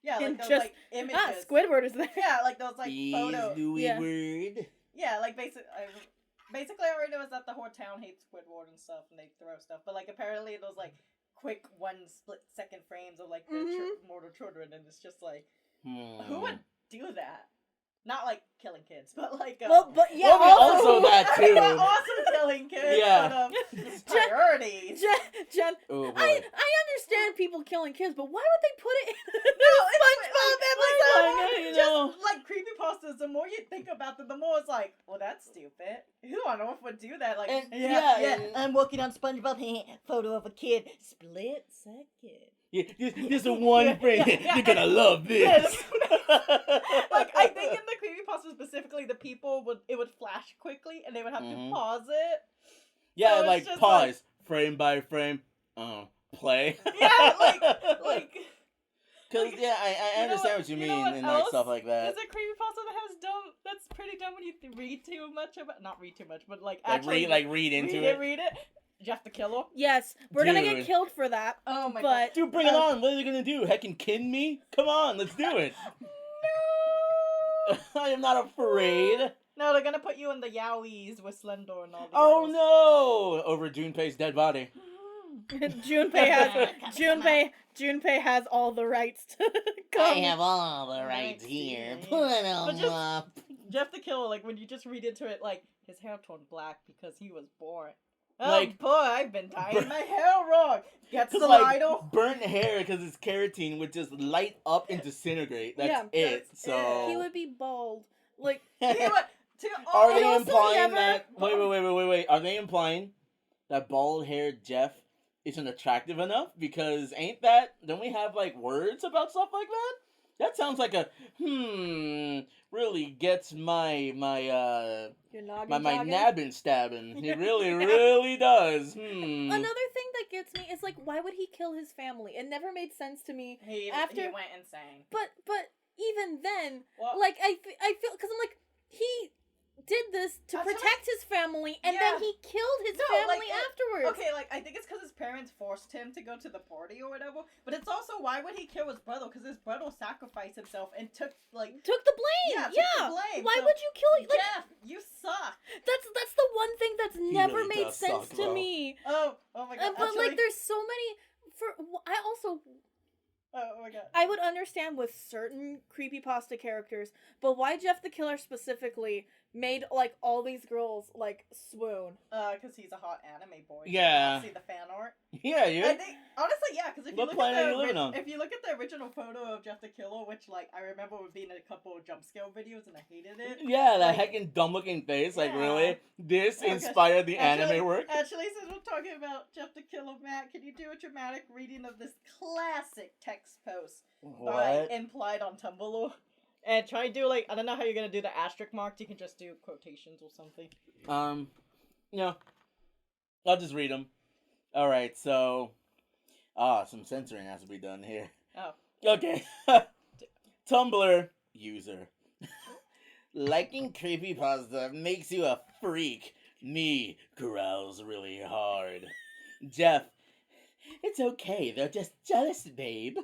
Yeah, like And those just- like images. Squidward is there. Yeah, like those like Is photos. Louis Yeah. Word. Yeah, like basically, I already know is that the whole town hates Squidward and stuff, and they throw stuff. But like apparently those like quick 1-split-second frames of like the Mordor children, and it's just like, who would do that? Not like killing kids, but like But yeah, Well, also that too. yeah, also killing kids. Yeah. But, priorities. Jen, Oh boy. I understand people killing kids, but why would they put it in No, a SpongeBob episode? you Just know. like creepypastas, the more you think about them, the more it's like, well, that's stupid. Who on earth would do that? Like, And- yeah, and- I'm working on SpongeBob. Photo of a kid. Split second. Yeah, this is one frame. yeah. You're gonna love this. Yes. Like, I think in the creepypasta specifically, the people would flash quickly, and they would have to pause it. Yeah, So it's like just pause, frame by frame, play. Yeah, like. Because like, yeah, I you know understand what you you mean know what and like else stuff like that. Is a creepypasta that has dumb? That's pretty dumb when you read too much about. Not read too much, but like Like actually read into it. Read it. Jeff the Killer. Yes, we're gonna get Dude. killed for that. Oh my But Dude, bring it on. What are you gonna do? Heckin' kidding me? Come on, let's do it. No. I am not afraid. No, they're gonna put you in the Yowies with Slender and all the Oh others. no! Over Junpei's dead body. Junpei has all the rights to come. all the rights here. Put But just- Jeff the Killer, like when you just read into it, like his hair turned black because he was born. Oh Like- boy, I've been tying my hair wrong. Gets the Cause like idol. burnt hair, because it's keratin, would just light up and disintegrate. That's Yeah, it. that's So He would be bald. Like, Are Are And they also implying never- that? Wait. Are they implying that bald-haired Jeff isn't attractive enough? Because don't we have like words about stuff like that? That sounds like a really gets my you're noggin my jogging. nabbing stabbing. It really does. Another thing that gets me is like, why would he kill his family? It never made sense to me. he after- went insane. But even then, Well, like I feel because I'm like, he did this to That's what protect his family, and Yeah. then he killed his No, family like, afterwards. Okay, like, I think it's because his parents forced him to go to the party or whatever. But it's also, why would he kill his brother? Because his brother sacrificed himself and took, like... Took the blame. Yeah, took the blame. Why So, would you kill? Like, Jeff, you suck. that's the one thing that's never really made does sense suck, to though. me. Oh my god. But Actually, like, there's so many. oh my god. I would understand with certain creepypasta characters, but why Jeff the Killer specifically made like all these girls like swoon? Because he's a hot anime boy. Yeah. See the fan art. Yeah, you. I think honestly, yeah. Because if you What look planet at are you living the on? if you look at the original photo of Jeff the Killer, which like I remember would be in a couple of jump scale videos, and I hated it. Yeah, that like- heckin' dumb looking face. Like, Yeah. really? This Okay. inspired the anime work? Actually, since we're talking about Jeff the Killer, Matt, can you do a dramatic reading of this classic text post by What? Implied on Tumblr? And try and do like, I don't know how you're gonna do the asterisk marks. You can just do quotations or something. No. I'll just read them. Alright, so... some censoring has to be done here. Oh. Okay. Tumblr user. Liking creepypasta makes you a freak. Me growls really hard. Jeff. It's okay, they're just jealous, babe.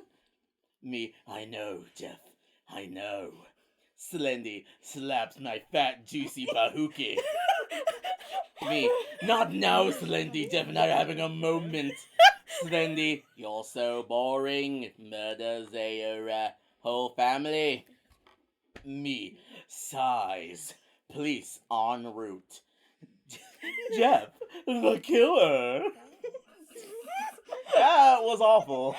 Me, I know, Jeff. I know. Slendy slaps my fat, juicy bahuki. Me, not now, Slendy. Jeff and I are having a moment. Slendy, you're so boring. Murders your whole family. Me, sighs. Police en route. Jeff, the killer. That was awful.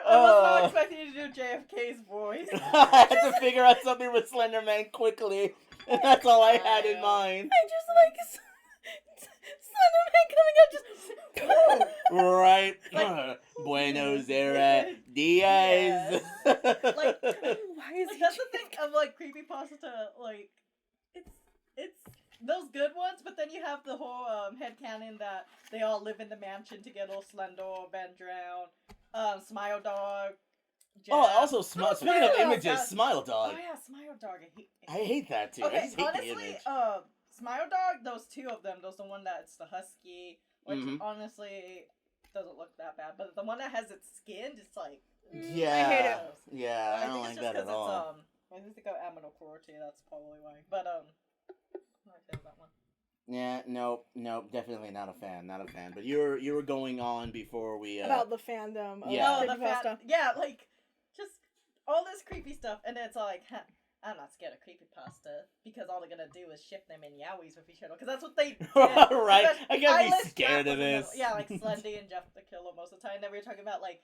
I was not expecting you to do JFK's voice. I had to figure out something with Slenderman quickly. And that's all I had in mind. I just like Slenderman coming out just. Right. Like- Buenos Aires Diaz. Like, Why is Like, he that's the thing of like creepypasta, like it's those good ones, but then you have the whole headcanon that they all live in the mansion together, Slender, Ben Drown, Smile Dog. Jeff. Oh, also, speaking of Smile images, Dog. Smile Dog. Oh yeah, Smile Dog. I hate that too. I Okay, just hate honestly, the image. Smile Dog, those two of them, those the one that's the husky, which Mhm. honestly doesn't look that bad, but the one that has its skin, just like Yeah. I hate it. Yeah, I don't think like it's that just at all. I think they got aminal cruelty, that's probably why. But I like that one. Yeah, nope, definitely not a fan, But you were going on before we about the fandom of Yeah. Oh, the creepypasta. yeah, like just all this creepy stuff, and then it's all like, huh, I'm not scared of creepypasta because all they're gonna do is ship them in yaois with each other, because that's what they did. Right, Because I gotta be Eyeless scared Jeff of was in the- this. Yeah, like Slendy and Jeff the Killer most of the time. And then we were talking about like,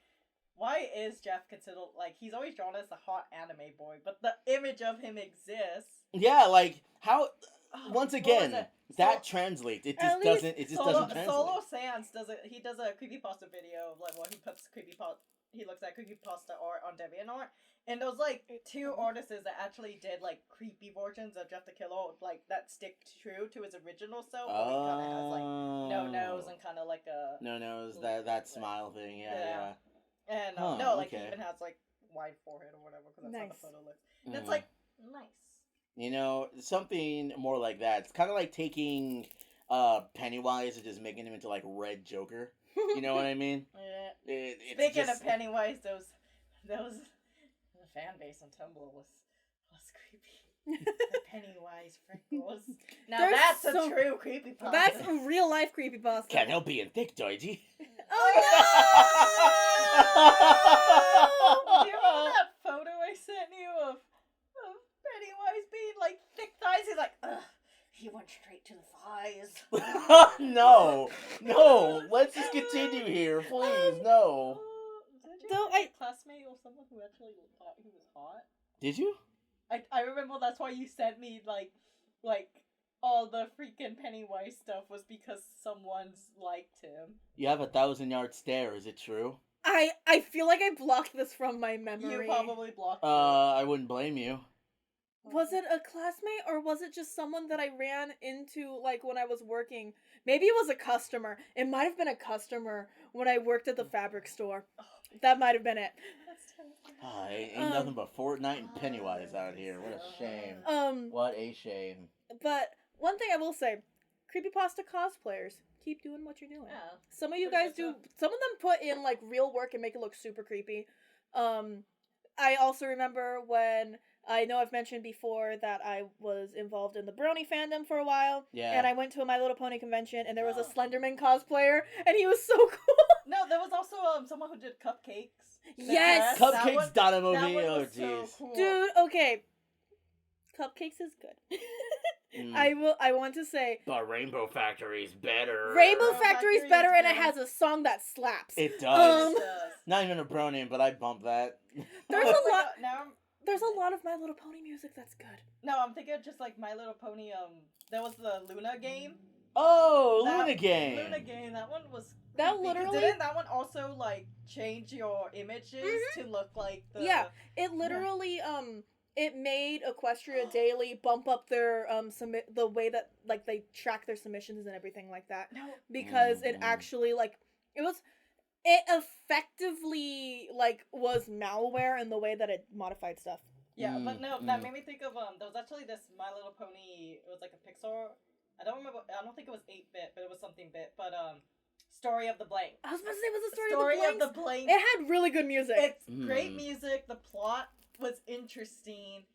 why is Jeff considered like he's always drawn as a hot anime boy, but the image of him exists. Yeah, like how Oh, once what again was it? that translates. It At just least doesn't. It just Solo, doesn't translate. Solo Sans does a creepypasta video of like, well, he puts creepypasta. He looks at creepypasta art on DeviantArt, and those like two artists that actually did like creepy versions of Jeff the Killer, like that stick true to his original self. Where he kind of has like no nose and kind of like a no nose. That smile thing. Yeah, Yeah. yeah. and Huh, no, like he okay. even has like wide forehead or whatever because that's how Nice. the photo looks. And it's Mhm. like nice. You know, something more like that. It's kind of like taking Pennywise and just making him into like Red Joker. You know what I mean? Yeah. It's Speaking just... of Pennywise, those the fan base on Tumblr was creepy. The Pennywise freckles. Now There's that's so- a true creepypasta. That's a real life creepypasta. Can't help being thick, Georgie. Oh Do you remember that photo I sent you of Pennywise being like thick thighs? He's like, ugh, he went straight to the thighs. No, let's just continue here, please. No. Did So you I- have a classmate or someone who actually thought he was hot? Did you? I remember that's why you sent me like all the freaking Pennywise stuff was because someone's liked him. You have 1,000-yard stare. Is it true? I feel like I blocked this from my memory. You probably blocked it. I wouldn't blame you. Was it a classmate or was it just someone that I ran into like when I was working? Maybe it was a customer. It might have been a customer when I worked at the fabric store. That might have been it. That's terrifying. Ah, ain't nothing but Fortnite and Pennywise out here. What a shame. What a shame. But one thing I will say, creepypasta cosplayers, keep doing what you're doing. Yeah. Some of you Pretty guys good do. job. Some of them put in like real work and make it look super creepy. I also remember when I know I've mentioned before that I was involved in the Brony fandom for a while. Yeah. And I went to a My Little Pony convention and there was a Slenderman cosplayer and he was so cool. No, there was also someone who did cupcakes. Yes! That Cupcakes one- Donna that movie. one Oh was so jeez. cool. Dude, okay. Cupcakes is good. Mm. I want to say But Rainbow Factory's better. Rainbow Factory Factory's is better and it better. has a song that slaps. It does. Um, It does. Not even a Brony, but I bump that. There's Oh a my lot. God, now There's a lot of My Little Pony music that's good. No, I'm thinking of just like My Little Pony. There was the Luna game. Oh, That- Luna game. Luna game. That one was. That creepy, 'cause literally- Didn't that one also like change your images to look like the? Yeah. It literally it made Equestria Daily bump up their the way that like they track their submissions and everything like that, No. because it Mhm. actually like it effectively like was malware in the way that it modified stuff. Yeah, but no, that Mm. made me think of there was actually this My Little Pony. It was like a Pixar. I don't remember. I don't think it was 8-bit, but it was something bit. But Story of the Blank. I was about to say it was the story, Story of the Blanks. Blank. It had really good music. It's great Mm. music. The plot was interesting,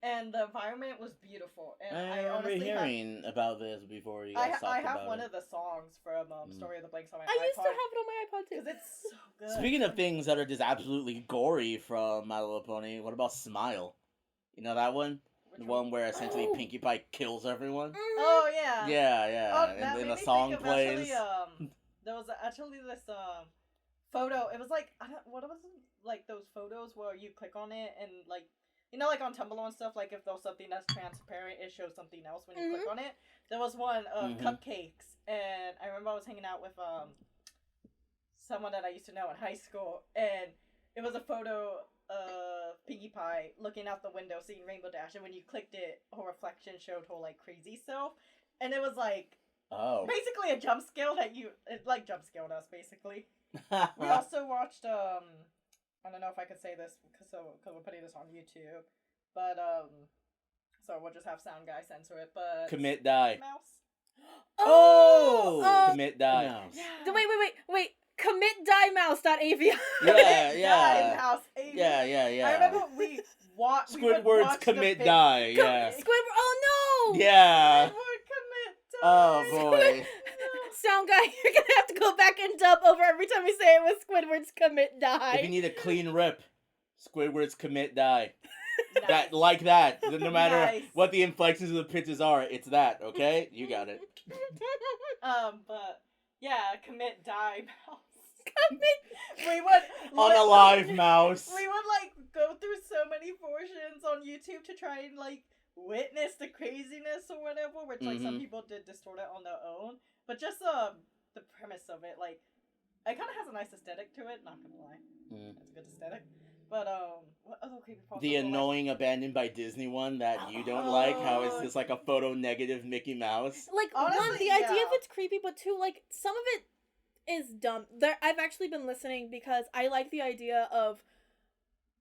and the environment was beautiful. And I I remember honestly hearing about this before you I guys talked have about one it. of the songs from Story of the Blanks on my I used to have iPod it on my iPod too. because it's so good. Speaking of things that are just absolutely gory from My Little Pony, what about Smile? You know that one? Which The one where essentially Oh. Pinkie Pie kills everyone? Mhm. Oh yeah. Yeah, yeah. Oh, and that then made the me song think of plays. Actually, there was actually this photo. It was like what was it? Like those photos where you click on it and like like on Tumblr and stuff. Like if there's something that's transparent, it shows something else when you click on it. There was one of Mhm. cupcakes, and I remember I was hanging out with someone that I used to know in high school, and it was a photo of Pinkie Pie looking out the window, seeing Rainbow Dash, and when you clicked it, her reflection showed her like crazy self, and it was like. Oh. Basically a jump scale it like jump scaled us basically. We also watched I don't know if I could say this because we're putting this on YouTube, but so we'll just have Sound Guy censor it. But Commit Die. Mouse. Oh, Commit Die. Yeah. Wait. CommitDieMouse.avi. Yeah. Mouse. Yeah. I remember we watched. Squidward's Commit Die. Yeah. Squidward. Oh no! Yeah. Squidward Commit Die. Oh boy. Sound guy, you're gonna have to go back and dub over every time we say it with Squidward's Commit Die. If you need a clean rip, Squidward's Commit Die. Nice. That like that. No matter Nice. what the inflections of the pitches are, it's that. Okay, you got it. But yeah, Commit Die Mouse. Commit. We would Unalive mouse. We would like go through so many portions on YouTube to try and like witness the craziness or whatever, which like some Mhm. people did distort it on their own. But just the premise of it, like it kind of has a nice aesthetic to it. Not gonna lie, Mm. it's a good aesthetic. But what other creepypasta? The annoying Abandoned by Disney one that you don't like, how it's just like a photo negative Mickey Mouse. Like, one, Honestly, the idea yeah. of it's creepy, but two, like, some of it is dumb. I've actually been listening because I like the idea of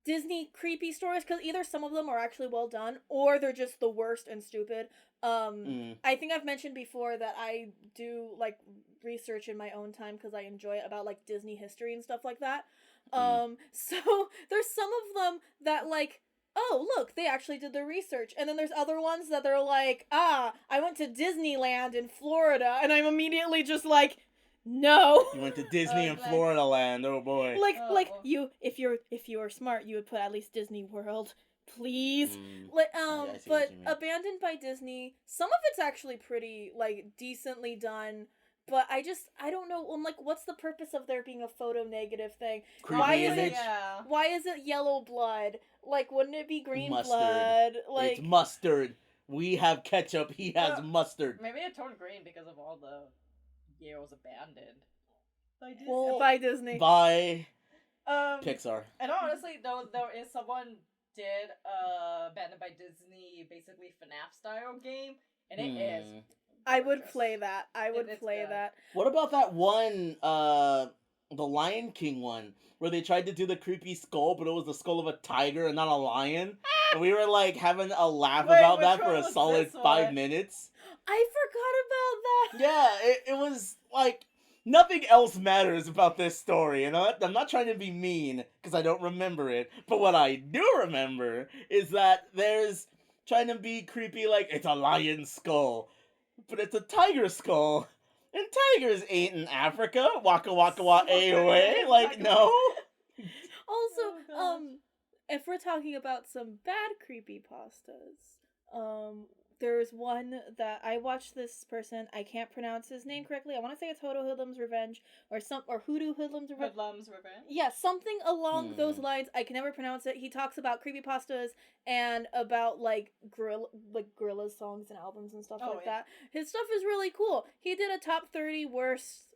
Disney creepy stories, because either some of them are actually well done, or they're just the worst and stupid. I think I've mentioned before that I do, like, research in my own time because I enjoy it about, like, Disney history and stuff like that. So there's some of them that, like, oh, look, they actually did their research. And then there's other ones that they're like, I went to Disneyland in Florida, and I'm immediately just like, no. You went to Disney and like- Florida Land. Oh boy. Like, Oh. you, if you were smart, you would put at least Disney World, please. Mm. Like, I see what but you mean. Abandoned by Disney, some of it's actually pretty, like, decently done. But I don't know. I'm like, what's the purpose of there being a photo negative thing? Creepy Why is image. it? Yeah. Why is it yellow blood? Like, wouldn't it be green Mustard. blood? Like, It's mustard. We have ketchup. He has Yeah. mustard. Maybe it turned green because of all the Yale's abandoned. By Disney. Well, by Disney. By Um, Pixar. And honestly, though, there is someone did Abandoned by Disney, basically FNAF style game, and it is. Hmm. I would gorgeous. play that. I would It's play good. that. What about that one the Lion King one where they tried to do the creepy skull, but it was the skull of a tiger and not a lion. And we were like having a laugh Wait, about which that one for a was solid this 5 one? minutes. I forgot about that. Yeah, it was like nothing else matters about this story. And I'm not trying to be mean because I don't remember it. But what I do remember is that there's trying to be creepy like it's a lion skull, but it's a tiger skull. And tigers ain't in Africa. Waka waka waka AOA. Like, no. Also, Oh, gosh. if we're talking about some bad creepypastas, there's one that I watched this person, I can't pronounce his name correctly. I want to say it's Hoodoo Hoodlum's Revenge or Hoodoo Hoodlum's Revenge. Hoodlum's Revenge. Yeah, something along those Hmm. lines. I can never pronounce it. He talks about creepypastas and about like Gorillaz songs and albums and stuff Oh, like yeah. that. His stuff is really cool. He did a top 30 worst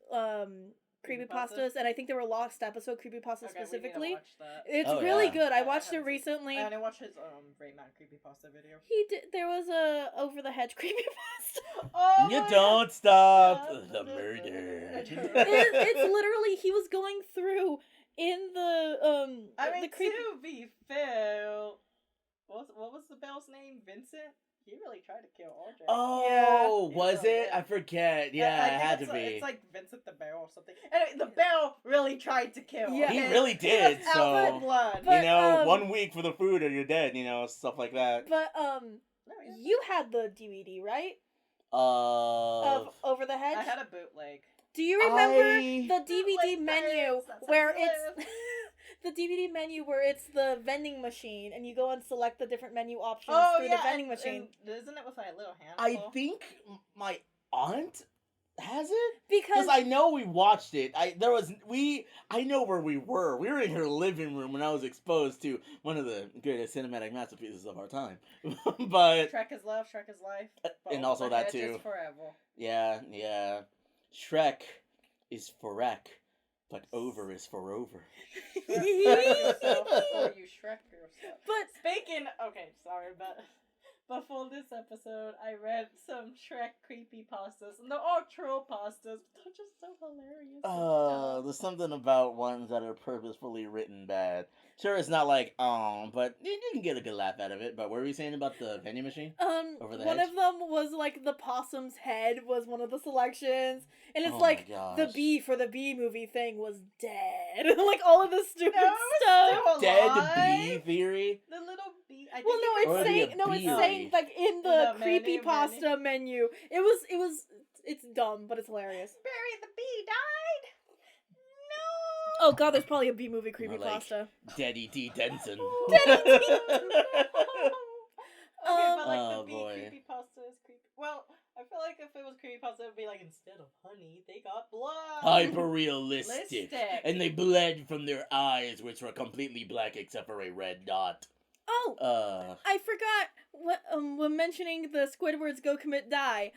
creepypastas, and I think there were lost episode creepypastas Okay, specifically. We need to watch that. It's Oh, really yeah. good. I I watched it haven't seen- recently. I only watched his Rayman creepypasta video. He did. There was a over the hedge creepypasta. Oh, You my don't stop God. the murder. It's literally he was going through in the I mean, the creepy. to be fair, what was the Bell's name? Vincent. He really tried to kill Audrey. Oh, Yeah. was Yeah. it? I forget. Yeah, I it think had to it's be. It's like Vincent the Bell or something. Anyway, the Bell really tried to kill. Yeah. He okay? really did, He was so- out for blood. But, you know, 1 um, week for the food or you're dead, you know, stuff like that. But No, yeah. you had the DVD, right? Uh, Of Over the Hedge. I had a bootleg. Do you remember I- the DVD Bootleg menu pirates, that's how where we it's live. the DVD menu where it's the vending machine and you go and select the different menu options Oh through yeah, the vending machine? and isn't it with like a little I handle? think my aunt has it? Because Because I know we watched it. I know where we were. We were in her living room when I was exposed to one of the greatest cinematic masterpieces of our time. But Shrek is love, Shrek is life, but and Over also the that Hedge is too. forever. yeah. Shrek is for wreck, but over is for over. Shrek yourself before you Shrek yourself. But Speaking, okay, sorry, but before this episode, I read some Shrek creepypastas, and they're all troll pastas, but they're just so hilarious. and dumb. There's something about ones that are purposefully written bad. Sure, it's not like, but you can get a good laugh out of it. But what were you saying about the vending machine? Over the one Hedge? of them was like the possum's head was one of the selections, and it's Oh like my the gosh. bee for the bee movie thing was dead, like all of the stupid No, it was stuff. still Dead alive. bee theory? The little bee. I think Well, no, you it's Or can- the saying no, it's beery. saying like in the The menu, creepy pasta menu. It's dumb, but it's hilarious. Barry the bee died. Oh god, there's probably a bee movie creepy Or, like, pasta. Daddy D. Denson. No. Daddy D. Okay, but like Oh, the bee boy. creepypasta is creepy. Well, I feel like if it was creepypasta, it would be like instead of honey, they got blood. Hyper realistic. Realistic. And they bled from their eyes, which were completely black except for a red dot. Oh, I forgot what when mentioning the Squidward's Go Commit Die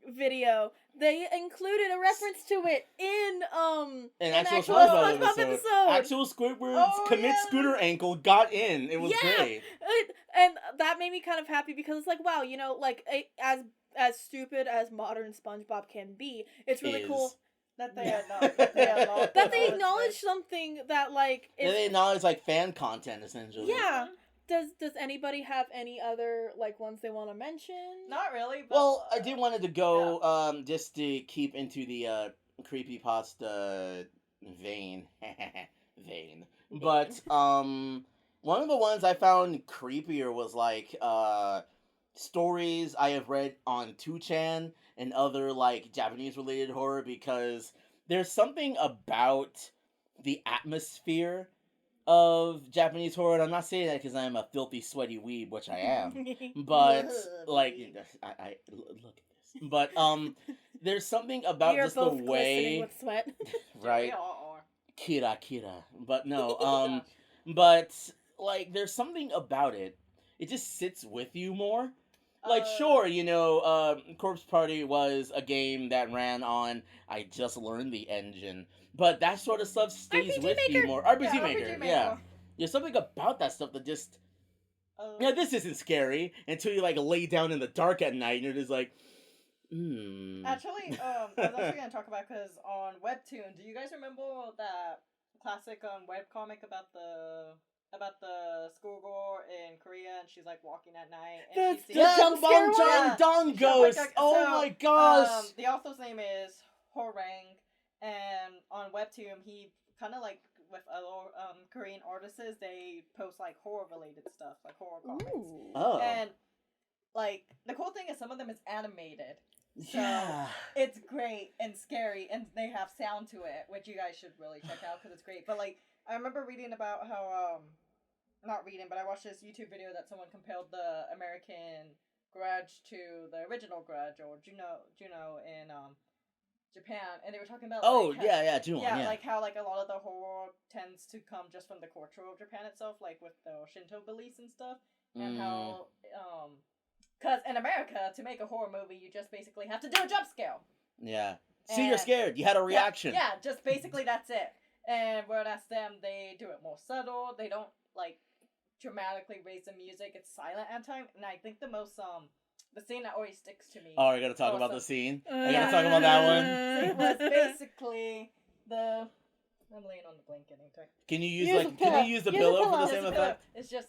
video. They included a reference to it in An an actual actual SpongeBob SpongeBob episode. episode. Actual Squidward's Oh, commit yeah. scooter ankle got in. It was Yeah. great. And that made me kind of happy because it's like, wow, you know, like as stupid as modern SpongeBob can be, it's really Is. cool That they had not. That they had not. that they acknowledge something that like And they is. acknowledge like fan content essentially. Yeah. Does anybody have any other like ones they want to mention? Not really. But, Well, I did wanted to go just to keep into the creepypasta vein. But one of the ones I found creepier was like stories I have read on 2chan and other like Japanese related horror because there's something about the atmosphere of Japanese horror, and I'm not saying that because I'm a filthy, sweaty weeb, which I am. But like, I look at this. But there's something about We are just the both glistening way, with sweat. right? We all Kira. But no, are. but like, there's something about it. It just sits with you more. Like, sure, you know, Corpse Party was a game that ran on I just learned the engine, but that sort of stuff stays RPG with you Maker. more. RPG Yeah, Maker, RPG yeah. Maker. There's something about that stuff that just, Uh, yeah, this isn't scary until you like lay down in the dark at night and you're just like, Actually, I was actually gonna talk about because on Webtoon, do you guys remember that classic webcomic about the schoolgirl in Korea and she's like walking at night and she sees jump scare one? Bong Dong Ghost. Oh my gosh. The author's name is Horang, and on Webtoon he kind of like with other Korean artists, they post like horror related stuff, like horror comics. Ooh. Oh. And like the cool thing is some of them is animated. So Yeah. it's great and scary, and they have sound to it, which you guys should really check out because it's great. But like, I remember reading about how not reading, but I watched this YouTube video that someone compared the American Grudge to the original Grudge or Juno in Japan, and they were talking about Oh, like, yeah, Juno. yeah, Yeah. like how like a lot of the horror tends to come just from the culture of Japan itself, like with the Shinto beliefs and stuff, and how because in America, to make a horror movie, you just basically have to do a jump scare. Yeah. See, you're scared. You had a reaction. Yeah, just basically that's it. And whereas them, they do it more subtle. They don't like dramatically raise the music. It's silent at times. And I think the most the scene that always sticks to me. Oh, are you gonna talk about the scene? Are you Yeah. gonna talk about that one? It was basically the. I'm laying on the blanket. Can you use Use like? a pillow. Can you use the Use a pillow for pillow. the same It's effect? It's just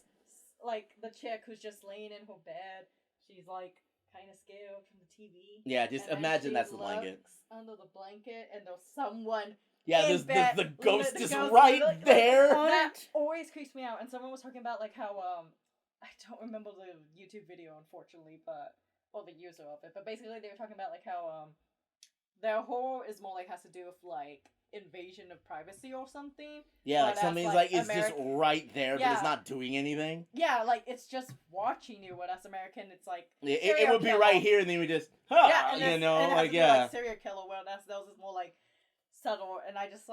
like the chick who's just laying in her bed. She's like kind of scared from the TV. Yeah, just And then imagine she that's the blanket. looks under the blanket, and there's someone. Yeah, in bed, the ghost the is ghost right literally- there. That always creeps me out. And someone was talking about like how I don't remember the YouTube video unfortunately, or the user of it. But basically they were talking about like how their horror is more like has to do with like invasion of privacy or something. Yeah, like But as, something's like, like it's just right there, but Yeah. it's not doing anything. Yeah, like it's just watching you. But as American, it's like It serial would be killer. right here, and then we just, Yeah, and you it's- know, and it has like to be, yeah. like serial killer. Well, those is more like subtle. And I just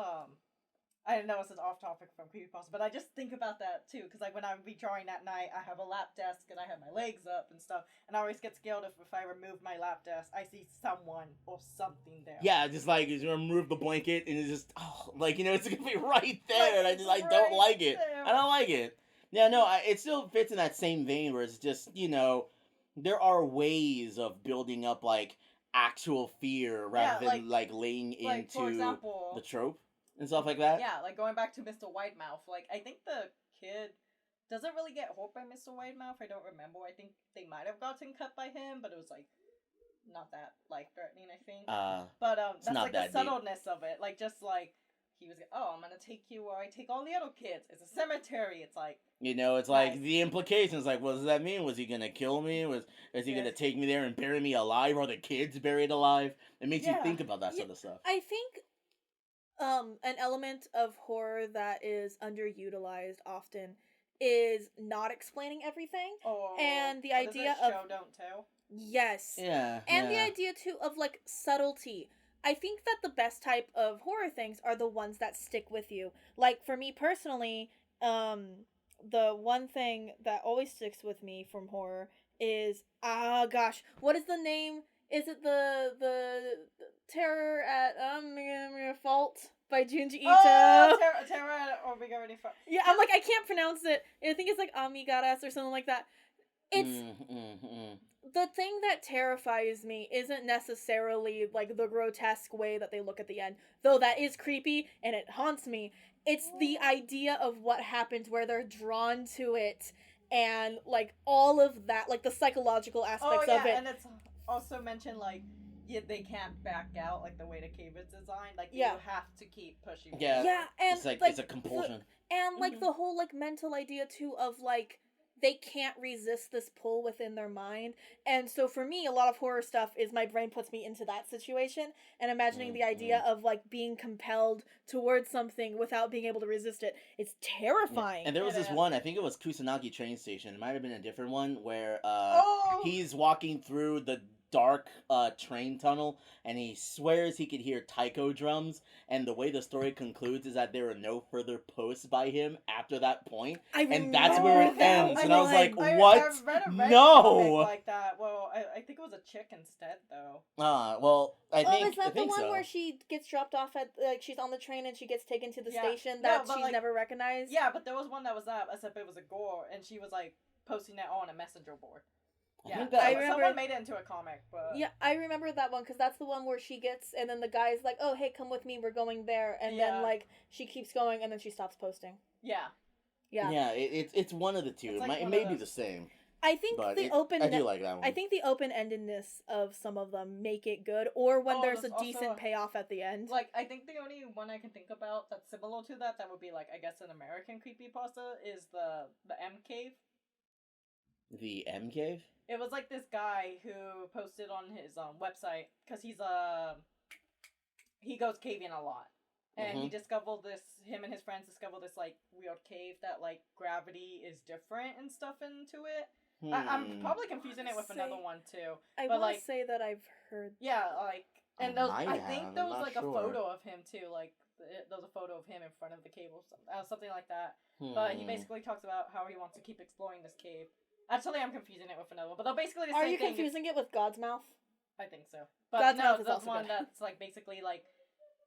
I know this is off topic from creepypasta, but I just think about that too, because like when I'm redrawing at night, I have a lap desk and I have my legs up and stuff, and I always get scared if I remove my lap desk, I see someone or something there. Yeah, just like you remove the blanket and it's just like it's gonna be right there, Like, and I it's just don't right like it. there. I don't like it. Yeah, no, it still fits in that same vein where it's just there are ways of building up like actual fear rather than like laying Like for into example, the trope and stuff like that. yeah, like going back to Mr. Whitemouth, like I think the kid doesn't really get hurt by Mr. Whitemouth. I don't remember. I think they might have gotten cut by him, but it was like not that life threatening. I think. But that's not like that the deep. subtleness of it. Like just like he was, I'm gonna take you where I take all the other kids. It's a cemetery. It's like It's like Nice. the implications. Like, what does that mean? Was he gonna kill me? Is he gonna Yes. take me there and bury me alive? Or the kids buried alive? It makes you Yeah. think about that Yeah. sort of stuff. I think an element of horror that is underutilized often is not explaining everything. And the what is idea it? of- show don't tell. Yes. Yeah. And the yeah. idea too of like subtlety. I think that the best type of horror things are the ones that stick with you. Like for me personally, the one thing that always sticks with me from horror is what is the name? Is it the Terror at Fault by Junji Ito? Oh, Terra or we already. Yeah, I'm like I can't pronounce it. I think it's like Amigaras or something like that. It's the thing that terrifies me isn't necessarily like the grotesque way that they look at the end, though that is creepy and it haunts me. It's the idea of what happens where they're drawn to it and like all of that, like the psychological aspects of it. And it's also mentioned like they can't back out like the way the cave is designed. Like Yeah. you have to keep pushing. Yeah. Yeah, and It's like it's a compulsion. and like Mhm. the whole like mental idea too of like they can't resist this pull within their mind. And so for me, a lot of horror stuff is my brain puts me into that situation and imagining the idea of like being compelled towards something without being able to resist it. It's terrifying. And there was It this is. one, I think it was Kusanagi train station. It might have been a different one where Oh. he's walking through the dark train tunnel and he swears he could hear taiko drums, and the way the story concludes is that there are no further posts by him after that point. And that's where it remember ends. that And I was like, one. I what? read a Reddit No! comic like that. Well, I think it was a chick instead though. Well, I think is that I think the one so. where she gets dropped off at like she's on the train and she gets taken to the Yeah. station No, that but, she's like- never recognized? Yeah, but there was one that was that, except it was a gore, and she was like posting that on a messenger board. Yeah, think that I remember- someone made it into a comic, but Yeah, I remember that one because that's the one where she gets, and then the guy's like, "Oh, hey, come with me. We're going there," and Yeah. then like she keeps going, and then she stops posting. yeah. Yeah, Yeah, it's one of the two. It's It, like might, it one may of be those- the same, I think but the open. I do like that one. I think the open-endedness of some of them make it good, or when Oh, there's a there's also decent a- payoff at the end. Like, I think the only one I can think about that's similar to that would be, like, I guess an American creepypasta is the M Cave. The M Cave. It was, like, this guy who posted on his website, because he goes caving a lot. And he discovered him and his friends discovered this, like, weird cave that, like, gravity is different and stuff into it. I'm probably confusing it with Say- another one, too. I but, want to like- say that I've heard. Yeah, like, and I might think have, there I'm was not like sure. a photo of him too, like there was a photo of him in front of the cave or something like that. But he basically talks about how he wants to keep exploring this cave. Actually, I'm confusing it with another one, but they're basically the Are same you thing. confusing it with God's Mouth? I think so. But God's no, Mouth is the also one good. that's like basically like,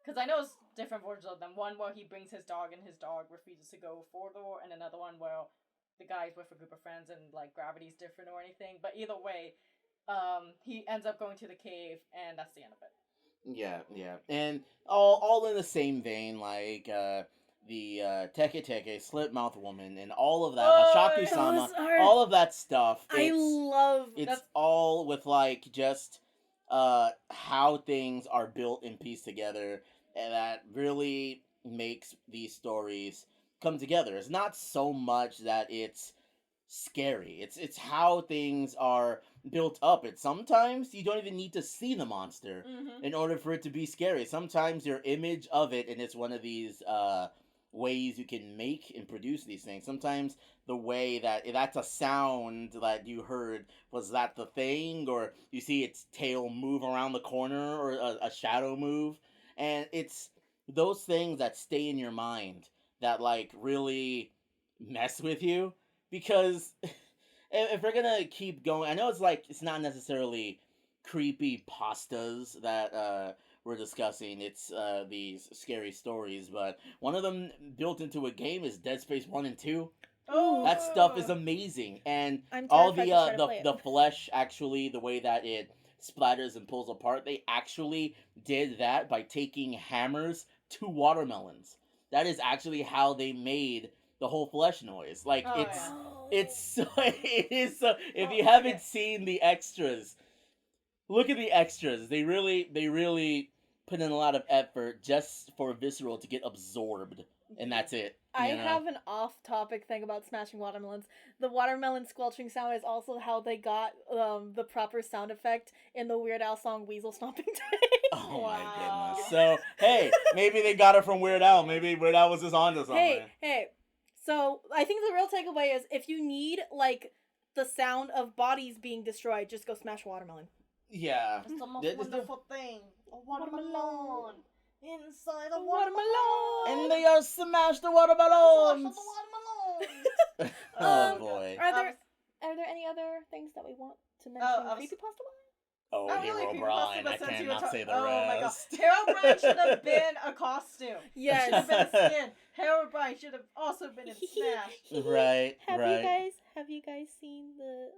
because I know it's different versions of them. One where he brings his dog and his dog refuses to go further, and another one where the guy's with a group of friends and like gravity's different or anything. But either way, he ends up going to the cave, and that's the end of it. Yeah, and all in the same vein, like the Teke Teke, Slit Mouth Woman, and all of that, Oh, Hashaku-sama, those are- all of that stuff. I love. It's That's- all with like just how things are built and pieced together, and that really makes these stories come together. It's not so much that it's scary. It's how things are built up. It's sometimes you don't even need to see the monster Mm-hmm. in order for it to be scary. Sometimes your image of it, and it's one of these ways you can make and produce these things. Sometimes the way that if that's a sound that you heard, was that the thing, or you see its tail move around the corner, or a shadow move, and it's those things that stay in your mind that like really mess with you, because if we're gonna keep going, I know it's like it's not necessarily creepy pastas that we're discussing. It's these scary stories, but one of them built into a game is Dead Space 1 and 2. Oh, That stuff is amazing, and I'm all terrified the to try to play the it. flesh, actually, the way that it splatters and pulls apart, they actually did that by taking hammers to watermelons. That is actually how they made the whole flesh noise. Like Oh, it's yeah. it's so it is so. If Oh, you haven't yeah. seen the extras, look at the extras. They really put in a lot of effort just for Visceral to get absorbed, and that's it. I you know? have an off-topic thing about smashing watermelons. The watermelon squelching sound is also how they got the proper sound effect in the Weird Al song "Weasel Stomping Day." Oh Wow. my goodness. So, hey, maybe they got it from Weird Al. Maybe Weird Al was just onto something. Hey. So I think the real takeaway is if you need like the sound of bodies being destroyed, just go smash watermelon. Yeah. It's the most That is the- wonderful thing. A watermelon inside a Watermelon. And they are smashed the Smash watermelons. the watermelon. Oh boy. Are there any other things that we want to mention? I was- Creepypasta wise? Oh, Not Hero really Brian. creepypasta, I but since you were cannot say the oh my god. rest. Hero Brian should have been a costume. Yes. Should have been a skin. Hero Brian should have also been in Smash. Right, Have right. you guys seen the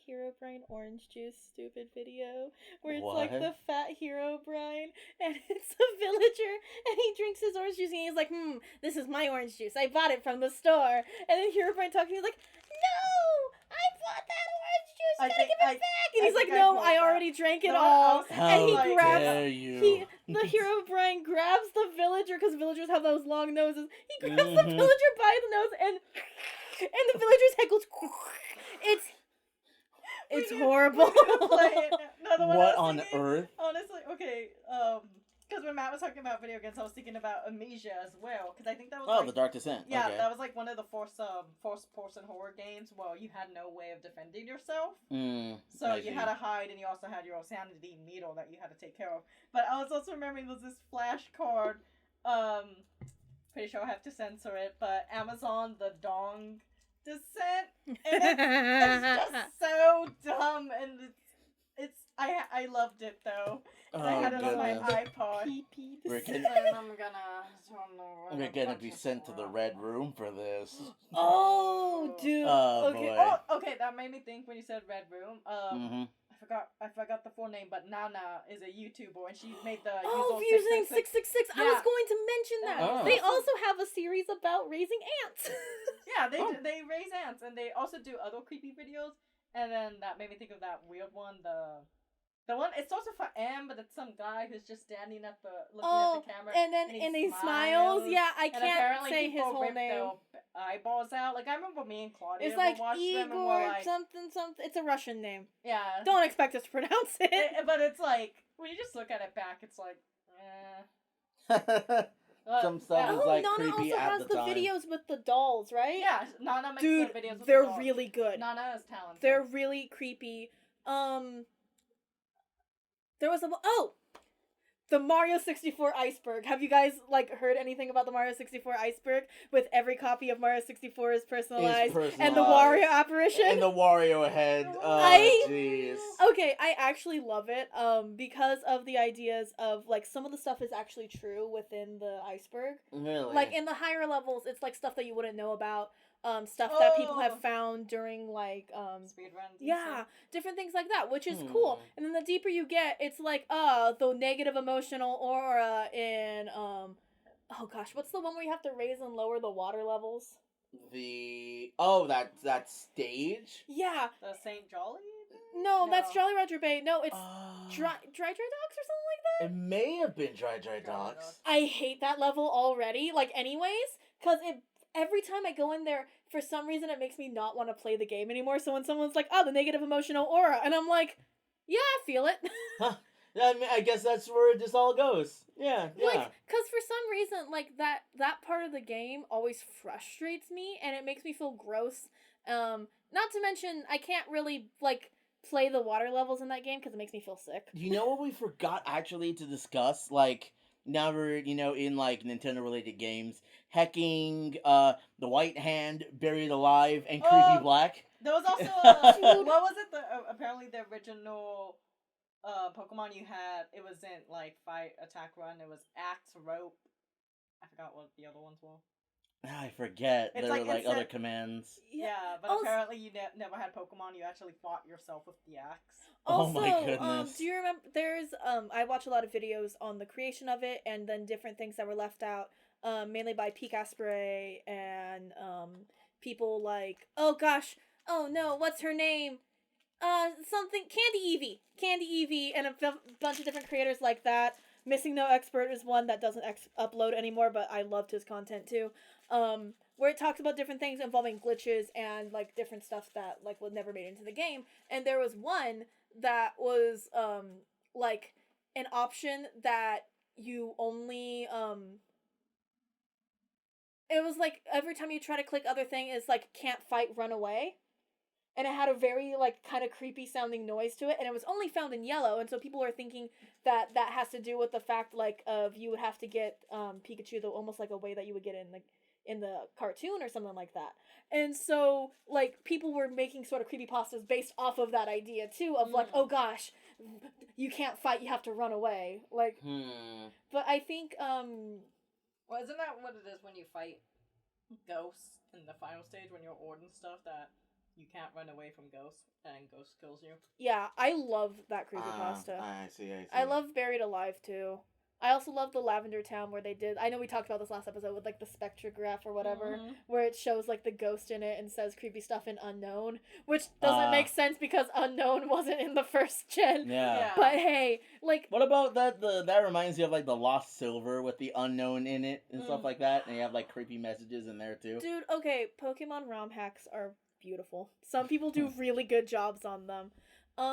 Hero Brian orange juice stupid video where it's like What? the fat Hero Brian and it's a villager and he drinks his orange juice and he's like, this is my orange juice. I bought it from the store. And then Hero Brian talking, he's like, no, I bought that orange juice. I You gotta think- give it I- back. And I he's like, think I no, heard I that. already drank it No, I all. was How And he like, grabs dare you? the Hero Brian grabs the villager because villagers have those long noses. He grabs the Mhm. villager by the nose and the villager's head goes. It's We horrible. need to play it. Another one I What was on thinking- earth? Honestly, okay, because when Matt was talking about video games, I was thinking about Amnesia as well, because I think that was Oh, like, the Dark Descent. yeah, Okay. that was like one of the first-person horror games where you had no way of defending yourself. So I you see. had to hide, and you also had your sanity meter that you had to take care of. But I was also remembering there's this flashcard. Pretty sure I have to censor it, but Amazon the Dong Descent, and it's just so dumb, and it's I loved it though. And I Oh, had it on my goodness. iPod. We're gonna, And I'm we're gonna be sent to the red room for this. Oh, dude. Oh, okay. boy. Oh, okay. That made me think when you said red room. Mm-hmm. I forgot the full name, but Nana is a YouTuber and she made the Oh, usual Fusing 666. I was Yeah. going to mention that. Oh. They also have a series about raising ants. Yeah, Oh. they raise ants and they also do other creepy videos. And then that made me think of that weird one, the one. It's also for M, but it's some guy who's just standing at the looking at the camera, and he smiles. Yeah, I And can't apparently say his people whole rip name. their eyeballs out. Like I remember me and Claudia It's like watched them and Igor were like, something. It's a Russian name. yeah. Don't expect us to pronounce it. But it's like when you just look at it back, it's like, Some stuff Oh, is like Nana creepy also at has the the time. videos with the dolls, right? Yeah, Nana makes Dude, the videos with they're the dog. really good. Nana is talented. They're really creepy. There was the Mario 64 iceberg. Have you guys heard anything about the Mario 64 iceberg? With every copy of Mario 64 is personalized, and the Wario apparition. And the Wario head. I- Oh, jeez. Okay, I actually love it. Because of the ideas of some of the stuff is actually true within the iceberg. Really? Like in the higher levels, it's stuff that you wouldn't know about. Stuff that people have found during speedruns. yeah, different things like that, which is cool. And then the deeper you get, it's the negative emotional aura in oh gosh, what's the one where you have to raise and lower the water levels? That stage? Yeah. The St. Jolly? No, that's No. Jolly Roger Bay. No, it's Dry Docks or something like that. It may have been Dry Docks. I hate that level already. Anyways, because every time I go in there, for some reason, it makes me not want to play the game anymore. So when someone's like, "Oh, the negative emotional aura," and I'm like, "Yeah, I feel it." I guess that's where this all goes. Yeah. Because for some reason, that part of the game always frustrates me, and it makes me feel gross. Not to mention, I can't really play the water levels in that game because it makes me feel sick. You know what we forgot actually to discuss? Now we're, in Nintendo related games. Hecking, the White Hand, Buried Alive, and Creepy Black. There was also what was it? Apparently the original Pokemon you had, it wasn't Fight, Attack, Run. It was Axe, Rope. I forgot what the other ones were. I forget. It's There were other commands. Yeah, but apparently you never had Pokemon. You actually fought yourself with the axe. Also, oh my goodness. do you remember? There's I watch a lot of videos on the creation of it, and then different things that were left out, mainly by Pete Asprey and people oh no, what's her name? Something Candy Eevee, and a bunch of different creators like that. Missing No Expert is one that doesn't upload anymore, but I loved his content too. Where it talks about different things involving glitches and different stuff that was never made into the game. And there was one that was an option that you only it was every time you try to click other thing is can't fight, run away. And it had a very kind of creepy sounding noise to it, and it was only found in yellow, and so people are thinking that has to do with the fact of you would have to get Pikachu almost a way that you would get in the cartoon or something like that. And so people were making sort of creepypastas based off of that idea too of oh gosh, you can't fight, you have to run away. But I think well, isn't that what it is when you fight ghosts in the final stage when you're Ord and stuff, that you can't run away from ghosts and ghost kills you? Yeah, I love that creepypasta. I see. I love Buried Alive too. I also love the Lavender Town where they did. I know we talked about this last episode with the spectrograph or whatever, where it shows the ghost in it and says creepy stuff in Unknown, which doesn't make sense because Unknown wasn't in the first gen. Yeah. But hey, what about that? That reminds you of the Lost Silver with the Unknown in it and stuff like that, and you have creepy messages in there too. Dude, okay, Pokemon ROM hacks are beautiful. Some people do really good jobs on them.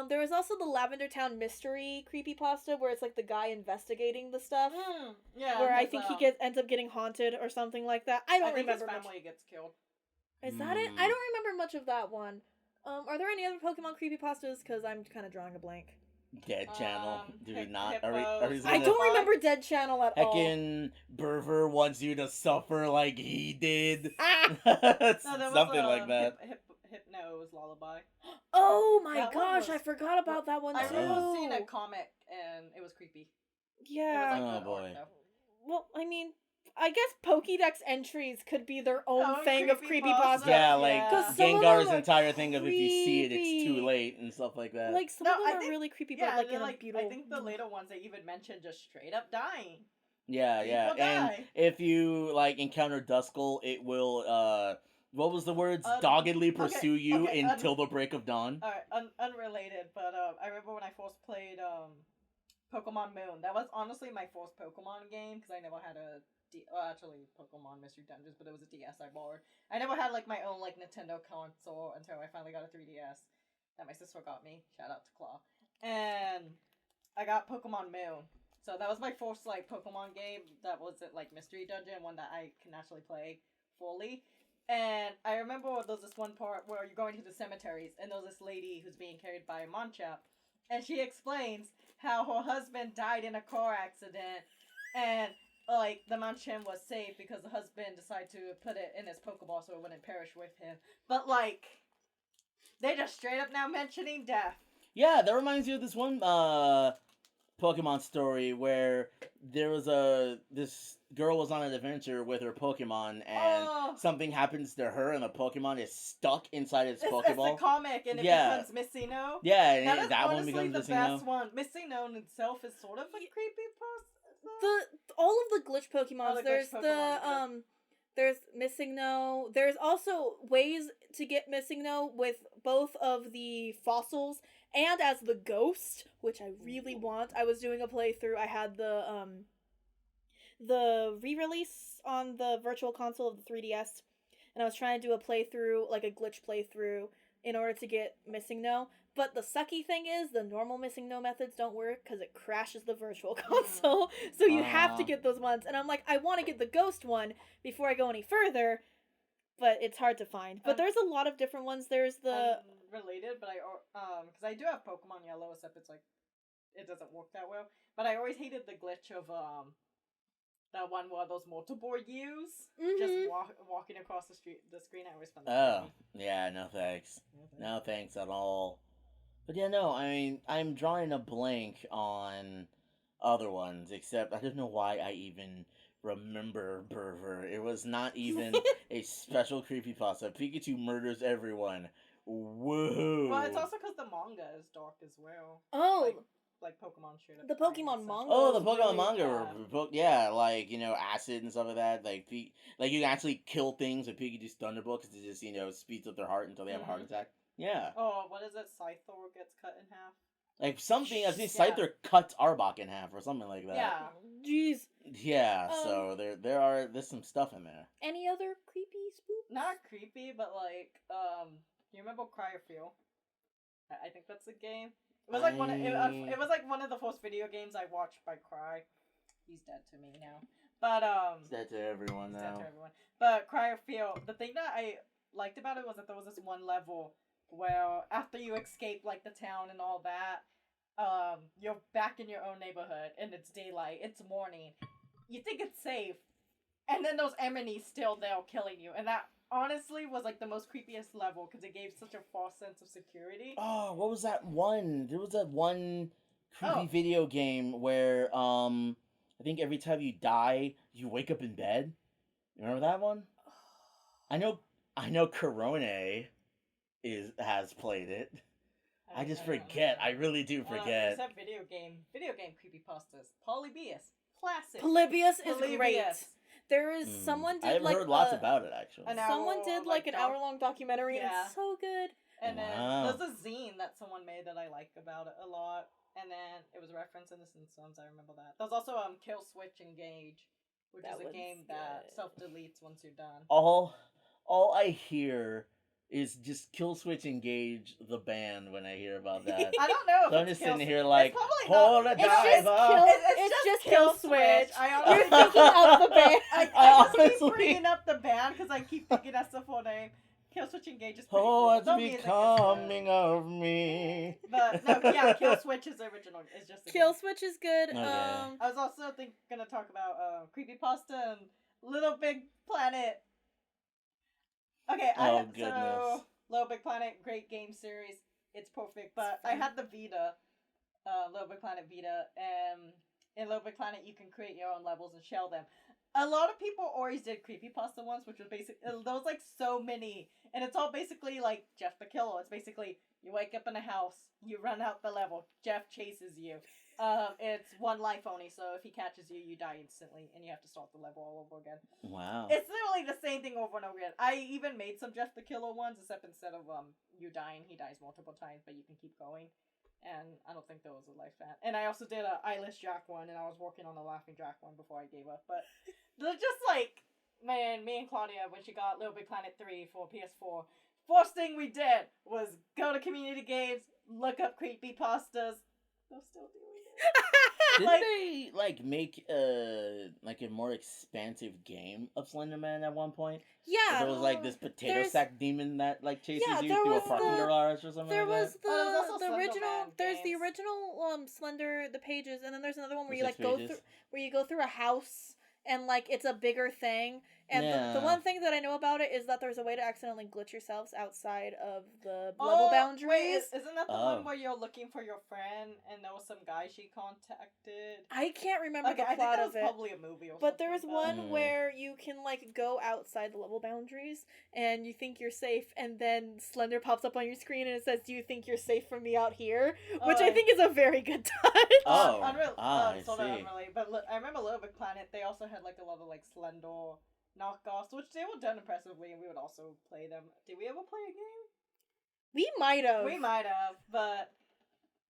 There was also the Lavender Town mystery creepypasta where it's the guy investigating the stuff. Yeah. Where I think he ends up getting haunted or something like that. I don't remember. His family gets killed. Is that it? I don't remember much of that one. Are there any other Pokemon creepypastas? Because I'm kind of drawing a blank. Dead Channel. Do we not? Hippos. I don't remember Dead Channel at all. Heckin' Berver wants you to suffer like he did. Ah! No, there was Something like that. Hypno No's Lullaby. Oh my That one gosh, was- I forgot about that one I too. remember seeing a comic and it was creepy. Yeah. It was Oh, like good art, boy. though. Well, I mean, I guess Pokédex entries could be their own Oh, thing of creepypasta. creepypasta. Yeah, like 'Cause some of Gengar's them are entire thing of if you see it, it's creepy. too late and stuff like that. Like some No, of them I are think- really creepy, Yeah, but like they're in a like, beautiful. I think the later ones they even mentioned just straight up dying. Yeah, People and die. if you like encounter Duskull, it will what was the words? Un- Doggedly okay, pursue you okay, until the break of dawn. Alright, unrelated, but I remember when I first played Pokemon Moon. That was honestly my first Pokemon game because I never had a actually Pokemon Mystery Dungeons, but it was a DS I borrowed. I never had like my own like Nintendo console until I finally got a 3DS that my sister got me. Shout out to Claw. And I got Pokemon Moon. So that was my first like Pokemon game that wasn't like Mystery Dungeon, one that I can actually play fully. And I remember there's this one part where you're going to the cemeteries and there's this lady who's being carried by a Monchap. And she explains how her husband died in a car accident and like the Machamp was saved because the husband decided to put it in his Pokeball so it wouldn't perish with him. But like they just straight up now mentioning death. Yeah, that reminds you of this one Pokemon story where there was this girl was on an adventure with her Pokemon and something happens to her and the Pokemon is stuck inside its It's Pokeball. the comic and it Yeah. becomes Missino. Yeah, and That is that one honestly becomes the missing best now. one. Missino in itself is sort of a creepy post. All of the glitch Pokemons. All the glitch There's Pokemons are good. there's Missing No. There's also ways to get Missing No with both of the fossils and as the ghost, which I really want. I was doing a playthrough. I had the re-release on the virtual console of the 3DS, and I was trying to do a playthrough, like a glitch playthrough, in order to get Missing No. But the sucky thing is, the normal Missing No methods don't work because it crashes the virtual console. So you have to get those ones. And I'm like, I want to get the ghost one before I go any further, but it's hard to find. But there's a lot of different ones. There's the Related, but because I do have Pokemon Yellow, except it's like it doesn't work that well. But I always hated the glitch of that one where those multiple U's just walking across the screen. I always found that Oh, funny. yeah, no thanks. No thanks at all. But yeah, no, I mean, I'm drawing a blank on other ones, except I don't know why I even remember Burver. It was not even a special creepypasta. Pikachu murders everyone. Whoa. Well, it's also because the manga is dark as well. oh, Like Pokemon straight up. The dying Pokemon and stuff. manga Oh, the was Pokemon really manga, bad. yeah, like, you know, acid and stuff like that. Like you can actually kill things with Pikachu's Thunderbolt because it just, you know, speeds up their heart until they have a heart attack. Yeah. Oh, what is it? Scyther gets cut in half. Like something, I think Yeah. Scyther cuts Arbok in half or something like that. Yeah. Jeez. Yeah, so there's some stuff in there. Any other creepy spook? Not creepy, but like, you remember Cryofield? I think that's the game. It was like it was like one of the first video games I watched by Cry. He's dead to me now. But It's dead to everyone he's dead now. to everyone. But Cryofield, the thing that I liked about it was that there was this one level where after you escape like the town and all that, you're back in your own neighborhood and it's daylight, it's morning. You think it's safe, and then those enemies still there killing you, and that honestly was like the most creepiest level because it gave such a false sense of security. Oh, what was that one? There was that one creepy Oh. video game where I think every time you die, you wake up in bed. You remember that one? I know Corone has played it. I just forget. I really do forget. Except video game creepypastas. Polybius, classic. Polybius is great. Polybius. There is someone did I haven't like heard lots about it actually. an someone hour, did like, like an doc- hour-long documentary and Yeah. it's so good. And then Wow. there's a zine that someone made that I like about it a lot. And then it was a reference in The Simpsons. I remember that. There's also Kill Switch Engage, which That is a one's game that good. self-deletes once you're done. All I hear is just Kill Switch Engage the band when I hear about that. I don't know if So I'm it's just Kill sitting Switch. here like, It's probably hold not. a It's just diver. Kill- It's it's just just Kill Kill Switch. I You're honestly thinking of the band. I just keep Honestly. bringing up the band because I keep thinking that's the full name. Kill Switch Engage is pretty Oh, cool. what's The music is becoming of me? good. But no, yeah, Kill Switch is the original. It's just the Kill game. Switch is good. Okay. I was also gonna talk about Creepypasta and Little Big Planet. Okay, Oh, so goodness. Little Big Planet, great game series. It's perfect. But I had the Vita, Little Big Planet Vita, and in Little Big Planet you can create your own levels and shell them. A lot of people always did creepypasta ones, which was there was like so many, and it's all basically like Jeff the Killer. It's basically you wake up in a house, you run out the level, Jeff chases you. It's one life only, so if he catches you, you die instantly, and you have to start the level all over again. Wow. It's literally the same thing over and over again. I even made some Jeff the Killer ones, except instead of you dying, he dies multiple times, but you can keep going. And I don't think there was a lifespan. And I also did a Eyeless Jack one, and I was working on the Laughing Jack one before I gave up. But they're just like, man, me and Claudia, when she got Little Big Planet 3 for PS4, first thing we did was go to community games, look up creepypastas. They're still doing it. Didn't they make a more expansive game of Slenderman at one point? Yeah. There was this potato sack demon that chases you there through a was parking garage or something. There like was that? the original. Slenderman There's the games. original Slender the Pages, and then there's another one where The you 6 go pages? through where you go through a house and it's a bigger thing. And the Yeah. one thing that I know about it is that there's a way to accidentally glitch yourselves outside of the level boundaries. Wait, isn't that the Oh. one where you're looking for your friend and there was some guy she contacted? I can't remember Okay, the I think plot that of was it. probably a movie or But something. there was one where you can go outside the level boundaries and you think you're safe, and then Slender pops up on your screen and it says, "Do you think you're safe from me out here?" Which I think is a very good touch. Oh, I I see. unrelated. But I remember Little Big Planet. They also had a lot of Slender knockoffs, which they were done impressively, and we would also play them. Did we ever play a game? We might have. We might have, but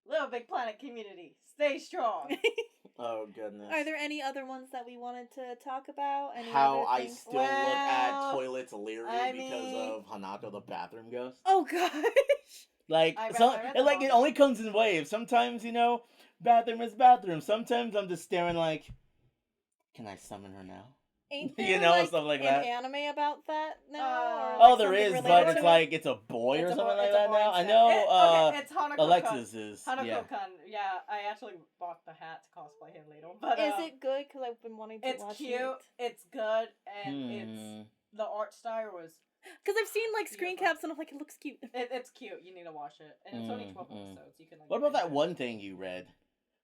Little Big Planet community, stay strong. Oh goodness. Are there any other ones that we wanted to talk about? Any How other I things? still look at Well, toilets leery I because mean- of Hanako the bathroom ghost. Oh gosh. Like I read it the it only comes in waves. Sometimes bathroom is bathroom. Sometimes I'm just staring can I summon her now? Ain't You there, know, stuff like an that. anime about that now? Oh, There something is, related but to it's it? it's a boy or It's a something boy- like it's a that boy now. I instead. know It's Hanako. Alexis is. Hanako Yeah. Kun. Yeah, I actually bought the hat to cosplay him later. But Is it good? Because I've been wanting to It's watch cute. it. It's good, and it's the art style was. Because I've seen screen Beautiful. caps and I'm like, it looks cute. It's cute. You need to watch it, and it's only 12 episodes. You can. What about that binge it. one thing you read?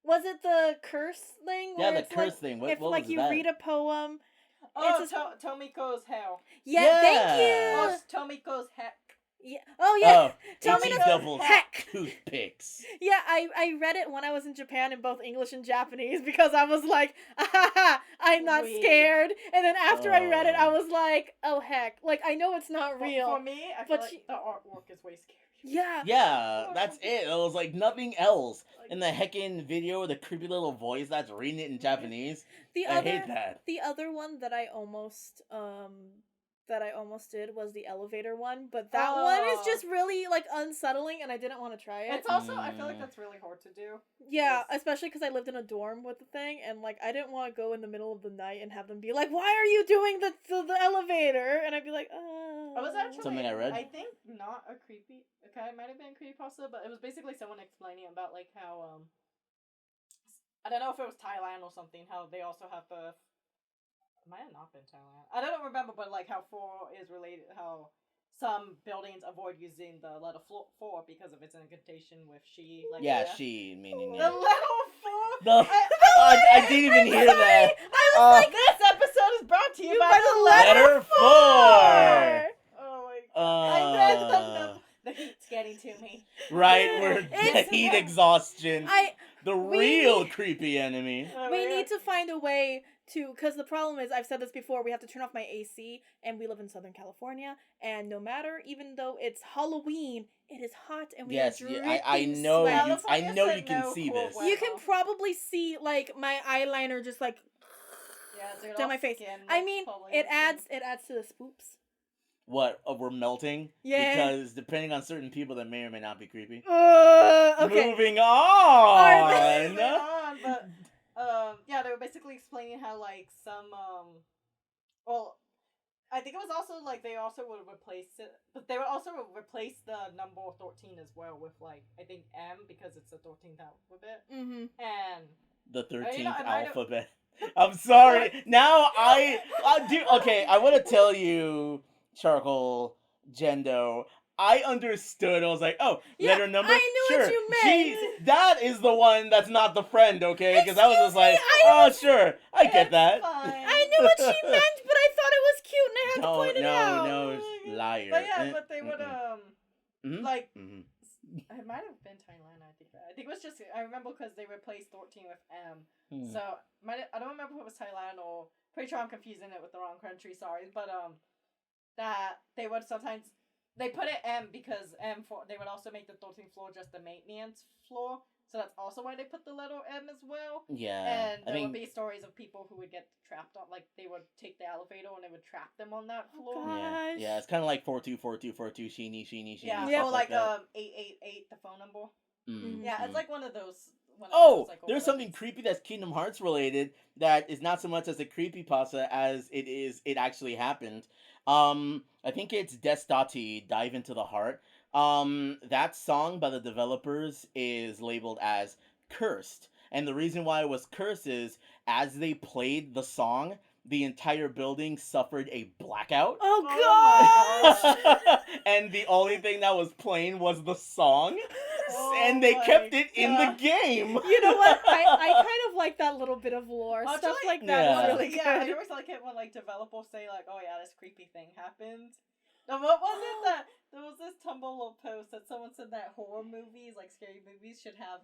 Was it the curse thing? Yeah, where the it's curse thing. What if was you that? read a poem. Oh, It's a- Tomiko's hell. Yeah, Yeah. thank you. Oh, it's Tomiko's heck. Yeah. Oh yeah. Tell me H-E to double heck. toothpicks. Yeah, I read it when I was in Japan in both English and Japanese because I was like, I'm not Wait. scared. And then after I read it, I Oh. was like, oh heck. I know it's not real. For me, I feel but like you- the artwork is way scary. Yeah. Yeah, that's it. It was nothing else. In the heckin' video with the creepy little voice that's reading it in Japanese. I hate that. The other one that I almost did was the elevator one, but that one is Oh. just really unsettling, and I didn't want to try it. It's also, I feel like that's really hard to do. Yeah, Yes. especially because I lived in a dorm with the thing, and I didn't want to go in the middle of the night and have them be like, "Why are you doing the elevator?" And I'd be like, "Oh." It was actually Something I read? I think not a creepy. Okay, it might have been creepypasta, but it was basically someone explaining about how I don't know if it was Thailand or something. How they also have the. It might have not been Thailand. I don't remember, but how 4 is related. How some buildings avoid using the letter 4 because of its incantation with she. Yeah, she meaning The it. letter 4. No, I didn't even hear that. I was like, This episode is brought to you You by by the the letter. Letter 4. Oh my god! I read the heat's getting to me. Right, where It's- the heat exhaustion. The we real need- creepy enemy. Oh we my need God. to find a way to, because the problem is, I've said this before, we have to turn off my AC, and we live in Southern California, and no matter, even though it's Halloween, it is hot, and we Yes, are yeah, I dripping know sweat. you. I California know said you can no see cool this. weather. You can probably see my eyeliner just Yeah, dude, down all my face. skin, I that's mean, probably it what's adds to the spoops. What? We're melting? Yeah. Because depending on certain people, that may or may not be creepy. Okay. Moving Are they- on. going on, but yeah, they were basically explaining how some well, I think it was also they also would replace it, but they would also replace the number 13 as well with I think M because it's the 13th alphabet, Mm-hmm. and The 13th I might have- alphabet. I'm sorry. Now I do. Okay, I want to tell you, Charcoal, Jendo. I understood. I was like, oh, Yeah, letter number. I knew sure. what you meant. That is the one that's not the friend, okay? Because I was just Excuse me, like, I oh, was- sure, I get It's that. fine. I knew what she meant, but I thought it was cute, and I had to point it out. No, liar. But yeah, but they would Mhm. like Mhm. it might have been Thailand. I think it was just I remember because they replaced 14 with M. Hmm. So I don't remember if it was Thailand or pretty sure I'm confusing it with the wrong country. Sorry, but that they would sometimes they put it M because they would also make the 13th floor just the maintenance floor. So that's also why they put the letter M as well. Yeah. And there would be stories of people who would get trapped on, like, they would take the elevator and they would trap them on that floor. God. Yeah, it's kind of like 424242 Sheeny. Yeah, stuff or like that. 888, the phone number. Mm, Yeah, it's mm. like one of those. Like, there's something creepy that's Kingdom Hearts related that is not so much as a creepypasta as it actually happened. I think it's Destati, Dive into the Heart. That song by the developers is labeled as cursed. And the reason why it was cursed is as they played the song, the entire building suffered a blackout. Oh, And the only thing that was playing was the song. Oh And they my kept it in the God. game. You know what? I kind of like that little bit of lore. Stuff Actually, like that is yeah. really good. Yeah, I always like it when like developers say like, "Oh yeah, this creepy thing happened." Now, what was it that there was this Tumblr post that someone said that horror movies, like scary movies, should have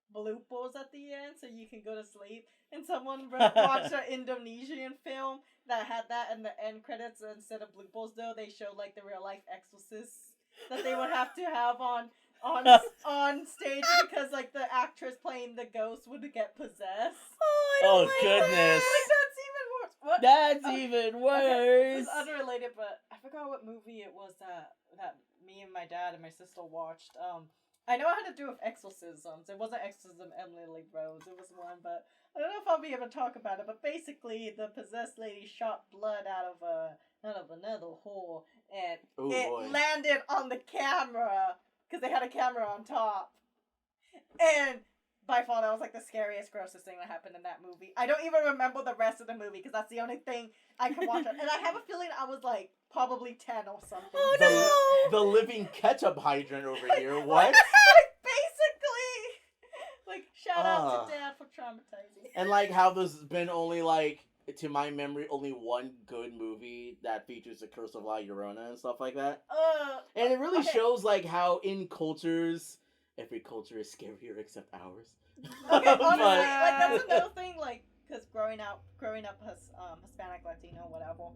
bloopers at the end so you can go to sleep. And someone watched an Indonesian film that had that in the end credits instead of bloopers. Though they showed like the real life exorcists that they would have to have on stage because like the actress playing the ghost would get possessed. Oh, I don't Oh, like goodness. Like that's even worse. What? That's Okay, even Okay, worse. it's unrelated, but I forgot what movie it was that me and my dad and my sister watched. I know it had to do with exorcisms. It wasn't Exorcism Emily Rose. It was one, but I don't know if I'll be able to talk about it. But basically, the possessed lady shot blood out of another hole, and Oh, it boy. landed on the camera because they had a camera on top. And by far, that was like the scariest, grossest thing that happened in that movie. I don't even remember the rest of the movie because that's the only thing I can watch. And I have a feeling I was like probably 10 or something. Oh, no. The living ketchup hydrant over here. What? Like, basically, like shout out to Dad for traumatizing. And like how there's been only like, to my memory, only one good movie that features the Curse of La Llorona and stuff like that. And it really okay. shows like how in cultures, every culture is scarier except ours. Okay, honestly, But- like that's another thing. Like, because growing up as Hispanic, Latino, whatever.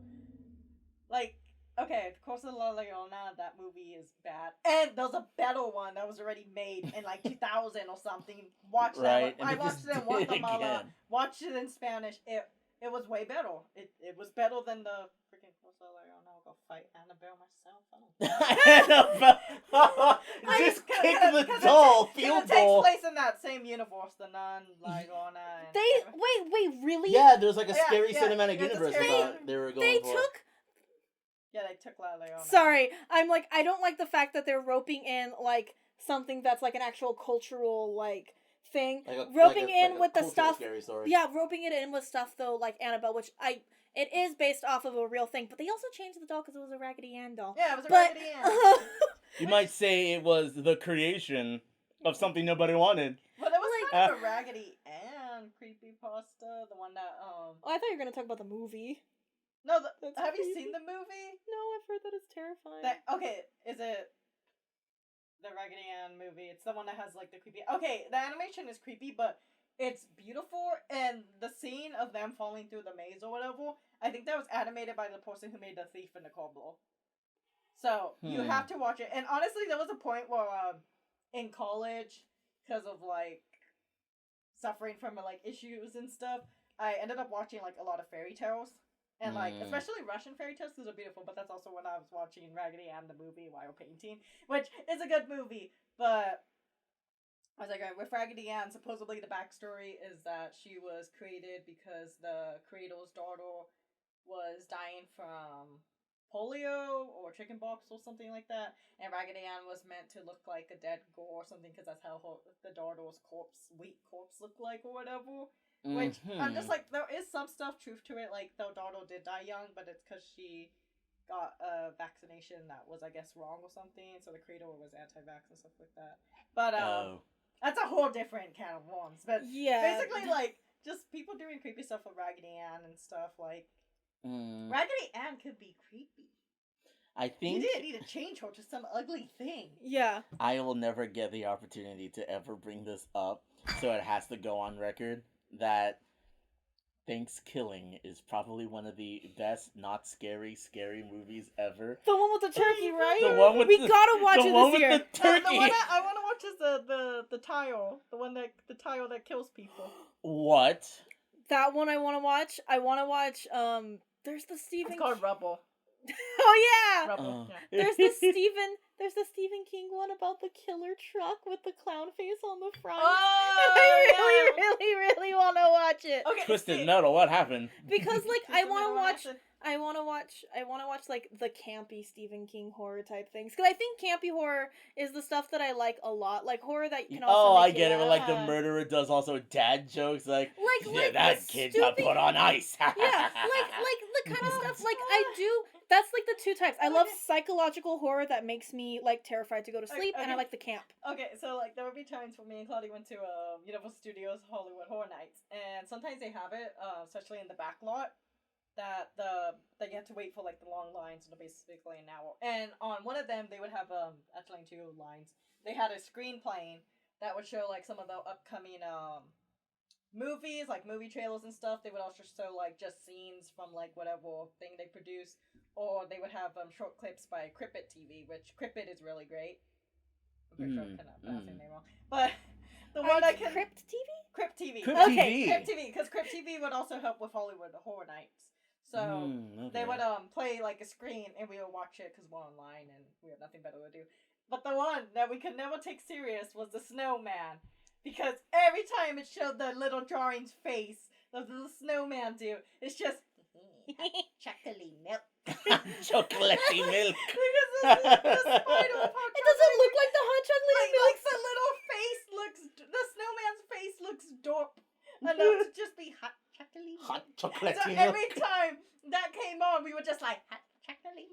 Like, okay, of course, La Llorona, that movie is bad, and there's a better one that was already made in like 2000 or something. Watch Right, that. and I they watched just it in did it Guatemala. again. Watched it in Spanish. It was way better. It was better than the freaking La Llorona. I'll go fight Annabelle myself. Just Cause- kick cause- the cause doll, it field takes goal. place in that same universe, the Nun, La Llorona, and Wait, really? Yeah, there's like a Yeah, scary yeah, cinematic it's a universe scary- I thought they were going They for. took. yeah, they took La Llorona. Sorry, I'm like, I don't like the fact that they're roping in like something that's like an actual cultural like thing, Like a- roping like a- in like a with the cultural stuff. scary story. Yeah, roping it in with stuff though, like Annabelle, which it is based off of a real thing, but they also changed the doll because it was a Raggedy Ann doll. Yeah, it was a But Raggedy Ann. You might say it was the creation of something nobody wanted. But it was Like- kind of a Raggedy Ann creepypasta, the one that Oh, I thought you were gonna talk about the movie. No, That's have you creepy. seen the movie? No, I've heard that it's terrifying. Okay, is it the Raggedy Ann movie? It's the one that has like the creepy. Okay, the animation is creepy, but it's beautiful, and the scene of them falling through the maze or whatever, I think that was animated by the person who made The Thief and the Cobbler. So you have to watch it. And honestly, there was a point where in college, because of like suffering from like issues and stuff, I ended up watching like a lot of fairy tales. And like, especially Russian fairy tales, because they're beautiful. But that's also when I was watching Raggedy Ann the movie while painting, which is a good movie. But I was like, with Raggedy Ann, supposedly the backstory is that she was created because the creator's daughter was dying from polio or chickenpox or something like that, and Raggedy Ann was meant to look like a dead girl or something because that's how the daughter's weak corpse looked like or whatever. Which I'm just like, there is some truth to it. Like the daughter did die young, but it's because she got a vaccination that was, I guess, wrong or something. So the creator was anti-vax and stuff like that. But that's a whole different can of worms. But Yeah. basically, like, just people doing creepy stuff with Raggedy Ann and stuff. Like, Raggedy Ann could be creepy. I think you didn't need to change her to some ugly thing. Yeah. I will never get the opportunity to ever bring this up, so it has to go on record that Thanksgiving is probably one of the best not scary movies ever. The one with the turkey, right? The one with we gotta watch it this year. The turkey. The one I want to watch is the tile, the tile that kills people. What? That one I want to watch. I want to watch. There's the Stephen. It's called Rubble. Oh yeah. Rubble. Yeah. There's the Stephen. There's the Stephen King one about the killer truck with the clown face on the front. Oh, I really want to watch it. Okay, Twisted Metal. What happened? Because like I want to watch. I want to watch like the campy Stephen King horror type things because I think campy horror is the stuff that I like a lot, like horror that can also. I get it. But like the murderer does also dad jokes, like that kid got put on ice. Yeah, like the kind of stuff like I do. That's like the two types. I love psychological horror that makes me like terrified to go to sleep, and I like the camp. Okay, so like there would be times when me and Claudia went to Universal Studios Hollywood Horror Nights, and sometimes they have it, especially in the back lot. That you have to wait for like the long lines, and basically an hour. And on one of them, they would have actually 2 lines. They had a screen playing that would show like some of the upcoming movies, like movie trailers and stuff. They would also show like just scenes from like whatever thing they produce, or they would have short clips by Crippit TV, which Crippit is really great. I'm pretty sure I'm kind of pronouncing it wrong, but the one I can Crypt TV. Crypt TV. Okay. Crypt TV, because Crypt TV would also help with Hollywood Horror Nights. So they would play like a screen, and we would watch it because we're online and we have nothing better to do. But the one that we could never take serious was the snowman, because every time it showed the little drawing's face, the little snowman do, it's just chocolatey milk. Chocolatey milk. Because the spider of hot It doesn't look like the hot chocolate milk. Like the little face looks, the snowman's face looks dorp enough to just be hot. Hot chocolate so milk. every time that came on, we were just like, hot chocolate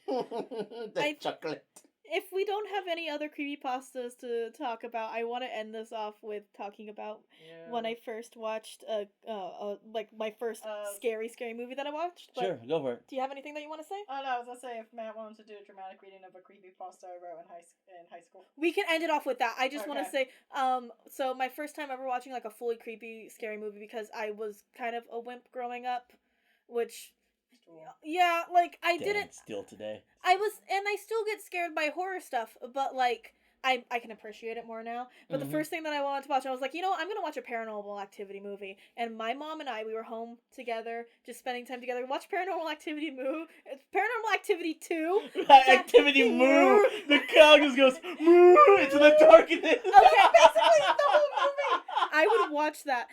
milk. Chocolate. If we don't have any other creepypastas to talk about, I want to end this off with talking about when I first watched like my first scary movie that I watched. But Sure, go for it. Do you have anything that you want to say? Oh no, I was gonna say if Matt wanted to do a dramatic reading of a creepypasta I wrote in high school. We can end it off with that. I just want to say, so my first time ever watching like a fully creepy scary movie, because I was kind of a wimp growing up, which. Yeah, like I didn't. Still today. I still get scared by horror stuff, but like I can appreciate it more now. But the first thing that I wanted to watch, I was like, I'm gonna watch a Paranormal Activity movie. And my mom and I, we were home together, just spending time together. Watch Paranormal Activity Paranormal Activity 2. Activity Moo. The cow just goes moo into the darkness. Okay, basically the whole movie. I would watch that.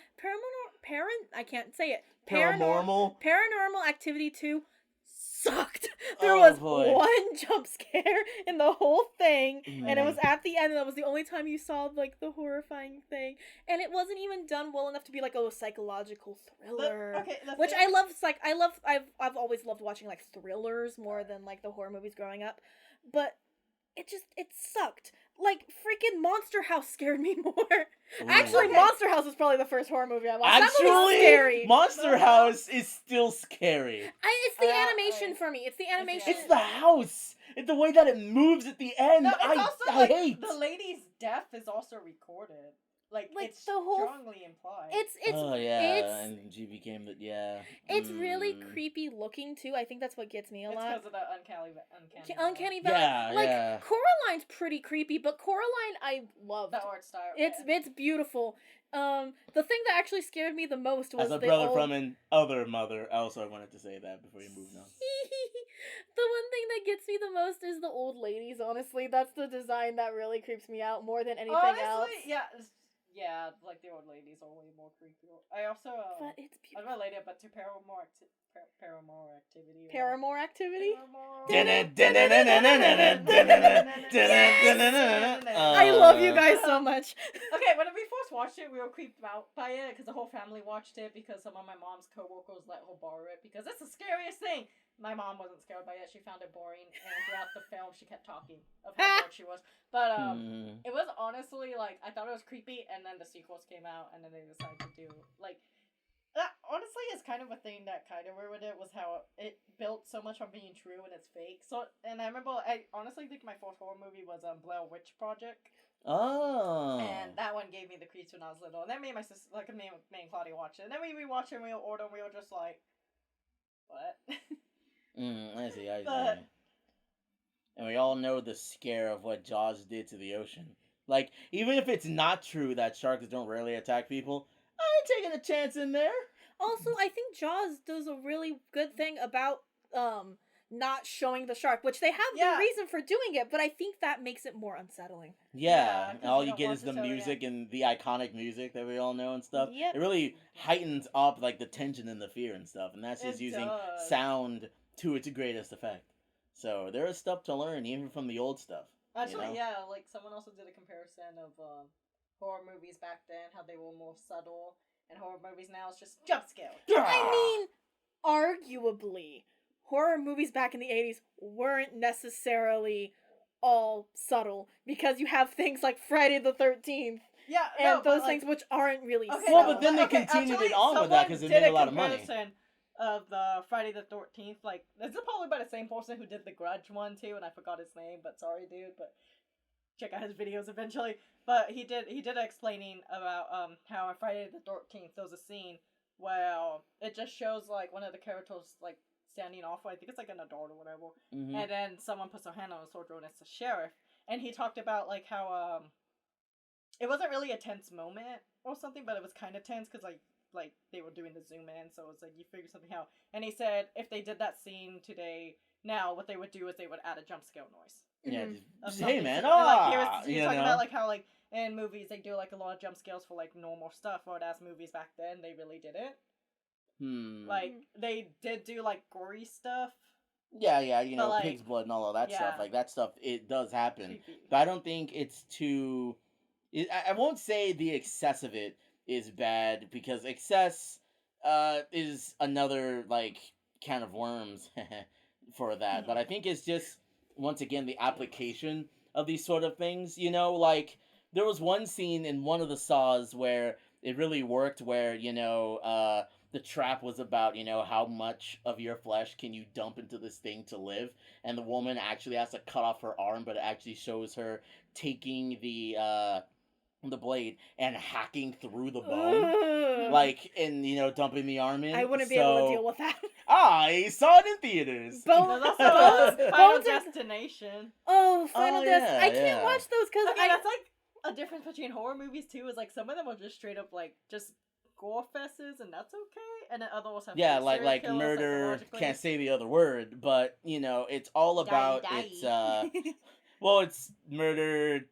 I can't say it. Paranormal Activity 2 sucked. There was one jump scare in the whole thing, and it was at the end, and that was the only time you saw like the horrifying thing, and it wasn't even done well enough to be like a psychological thriller. Which I love. I've always loved watching like thrillers more than like the horror movies growing up, but it sucked. Like, freaking Monster House scared me more. Ooh. Actually, Monster House was probably the first horror movie I watched. That movie's scary. Monster House is still scary. It's the animation for me. It's the animation. It's the house. It's the way that it moves at the end. No, I hate. The lady's death is also recorded. Like it's the whole strongly implied. And she became the It's really creepy looking too. I think that's what gets me a lot. It's because of the uncanny valley. Yeah, Coraline's pretty creepy, but Coraline I love. The art style. It's beautiful. The thing that actually scared me the most was as a brother from an other mother. Also, I wanted to say that before you move on. The one thing that gets me the most is the old ladies. Honestly, that's the design that really creeps me out more than anything else. Yeah, like the old ladies are way more creepy. I also but it's beautiful. I'm related, but to Paramore Activity. Paramore Activity? I love you guys so much. Okay, when we first watched it, we were creeped out by it because the whole family watched it because some of my mom's coworkers let her borrow it because it's the scariest thing. My mom wasn't scared by it. She found it boring, and throughout the film, she kept talking of how bored she was. But it was honestly like I thought it was creepy, and then the sequels came out, and then they decided to do like that. Honestly, is kind of a thing that kind of ruined it was how it built so much on being true and it's fake. So, and I remember I honestly think my fourth horror movie was Blair Witch Project. Oh. And that one gave me the creeps when I was little. And then me and my sister, like me and Claudia watched it. And then we rewatched it and we ordered and we were just like, what? I see. And we all know the scare of what Jaws did to the ocean. Like, even if it's not true that sharks don't rarely attack people, I ain't taking a chance in there. Also, I think Jaws does a really good thing about not showing the shark, which they have the reason for doing it, but I think that makes it more unsettling. Yeah, and all you get is the music and the iconic music that we all know and stuff. Yep. It really heightens up like the tension and the fear and stuff, and that's just using sound to its greatest effect. So there is stuff to learn even from the old stuff. Actually, like someone also did a comparison of horror movies back then, how they were more subtle, and horror movies now is just jump scare. I mean, arguably, horror movies back in the 80s weren't necessarily all subtle, because you have things like Friday the 13th. Yeah, and those things which aren't really subtle. Well, but then they continued it on with that because it made a lot of money. Of the Friday the 13th, like, this is probably by the same person who did the Grudge one too, and I forgot his name, but sorry, dude, but check out his videos eventually. But he did explaining about how on Friday the 13th there was a scene where it just shows like one of the characters like standing off, I think it's like an adult or whatever, and then someone puts their hand on a sword and it's the sheriff, and he talked about like how it wasn't really a tense moment or something, but it was kind of tense because like they were doing the zoom in, so it's like you figure something out. And he said if they did that scene today, now what they would do is they would add a jump scare noise. Yeah, hey man, he was talking about like how like in movies they do like a lot of jump scares for like normal stuff, whereas movies back then they really didn't. Like they did do like gory stuff. Yeah, you know, like, pig's blood and all of that stuff. Like that stuff, it does happen, but I don't think it's too. I won't say the excess of it is bad, because excess is another like can of worms for that. But I think it's just once again the application of these sort of things. You know, like there was one scene in one of the Saws where it really worked, where the trap was about how much of your flesh can you dump into this thing to live, and the woman actually has to cut off her arm, but it actually shows her taking the blade and hacking through the bone, like, and dumping the arm in. I wouldn't be able to deal with that. I saw it in theaters. Final Destination. Oh, Final Destination. I can't watch those because that's like a difference between horror movies too. Is like some of them are just straight up like just gore fesses, and that's okay. And then others have like murder. Can't say the other word, but it's all about it's well, it's murder.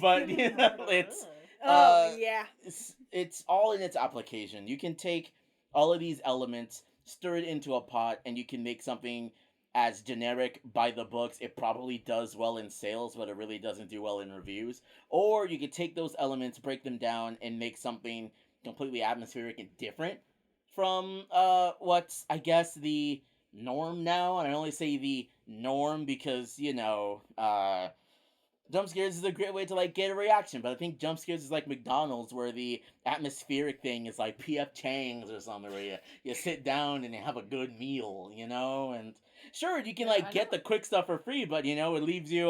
But it's it's all in its application. You can take all of these elements, stir it into a pot, and you can make something as generic by the books. It probably does well in sales, but it really doesn't do well in reviews. Or you could take those elements, break them down, and make something completely atmospheric and different from what's, I guess, the norm now. And I only say the norm because jump scares is a great way to like get a reaction, but I think jump scares is like McDonald's, where the atmospheric thing is like P.F. Chang's or something, where you sit down and you have a good meal, and sure, you can like get the quick stuff for free, but it leaves you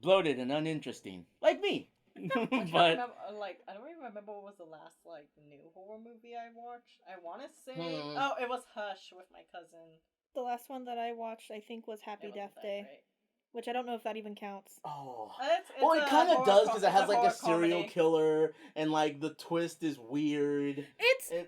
bloated and uninteresting, like me. But I don't even remember what was the last like new horror movie I watched. I want to say it was Hush with my cousin. The last one that I watched, I think, was Happy Death Day. Right? Which I don't know if that even counts. Oh. Well, it kind of does, because it has like a serial killer, and like the twist is weird.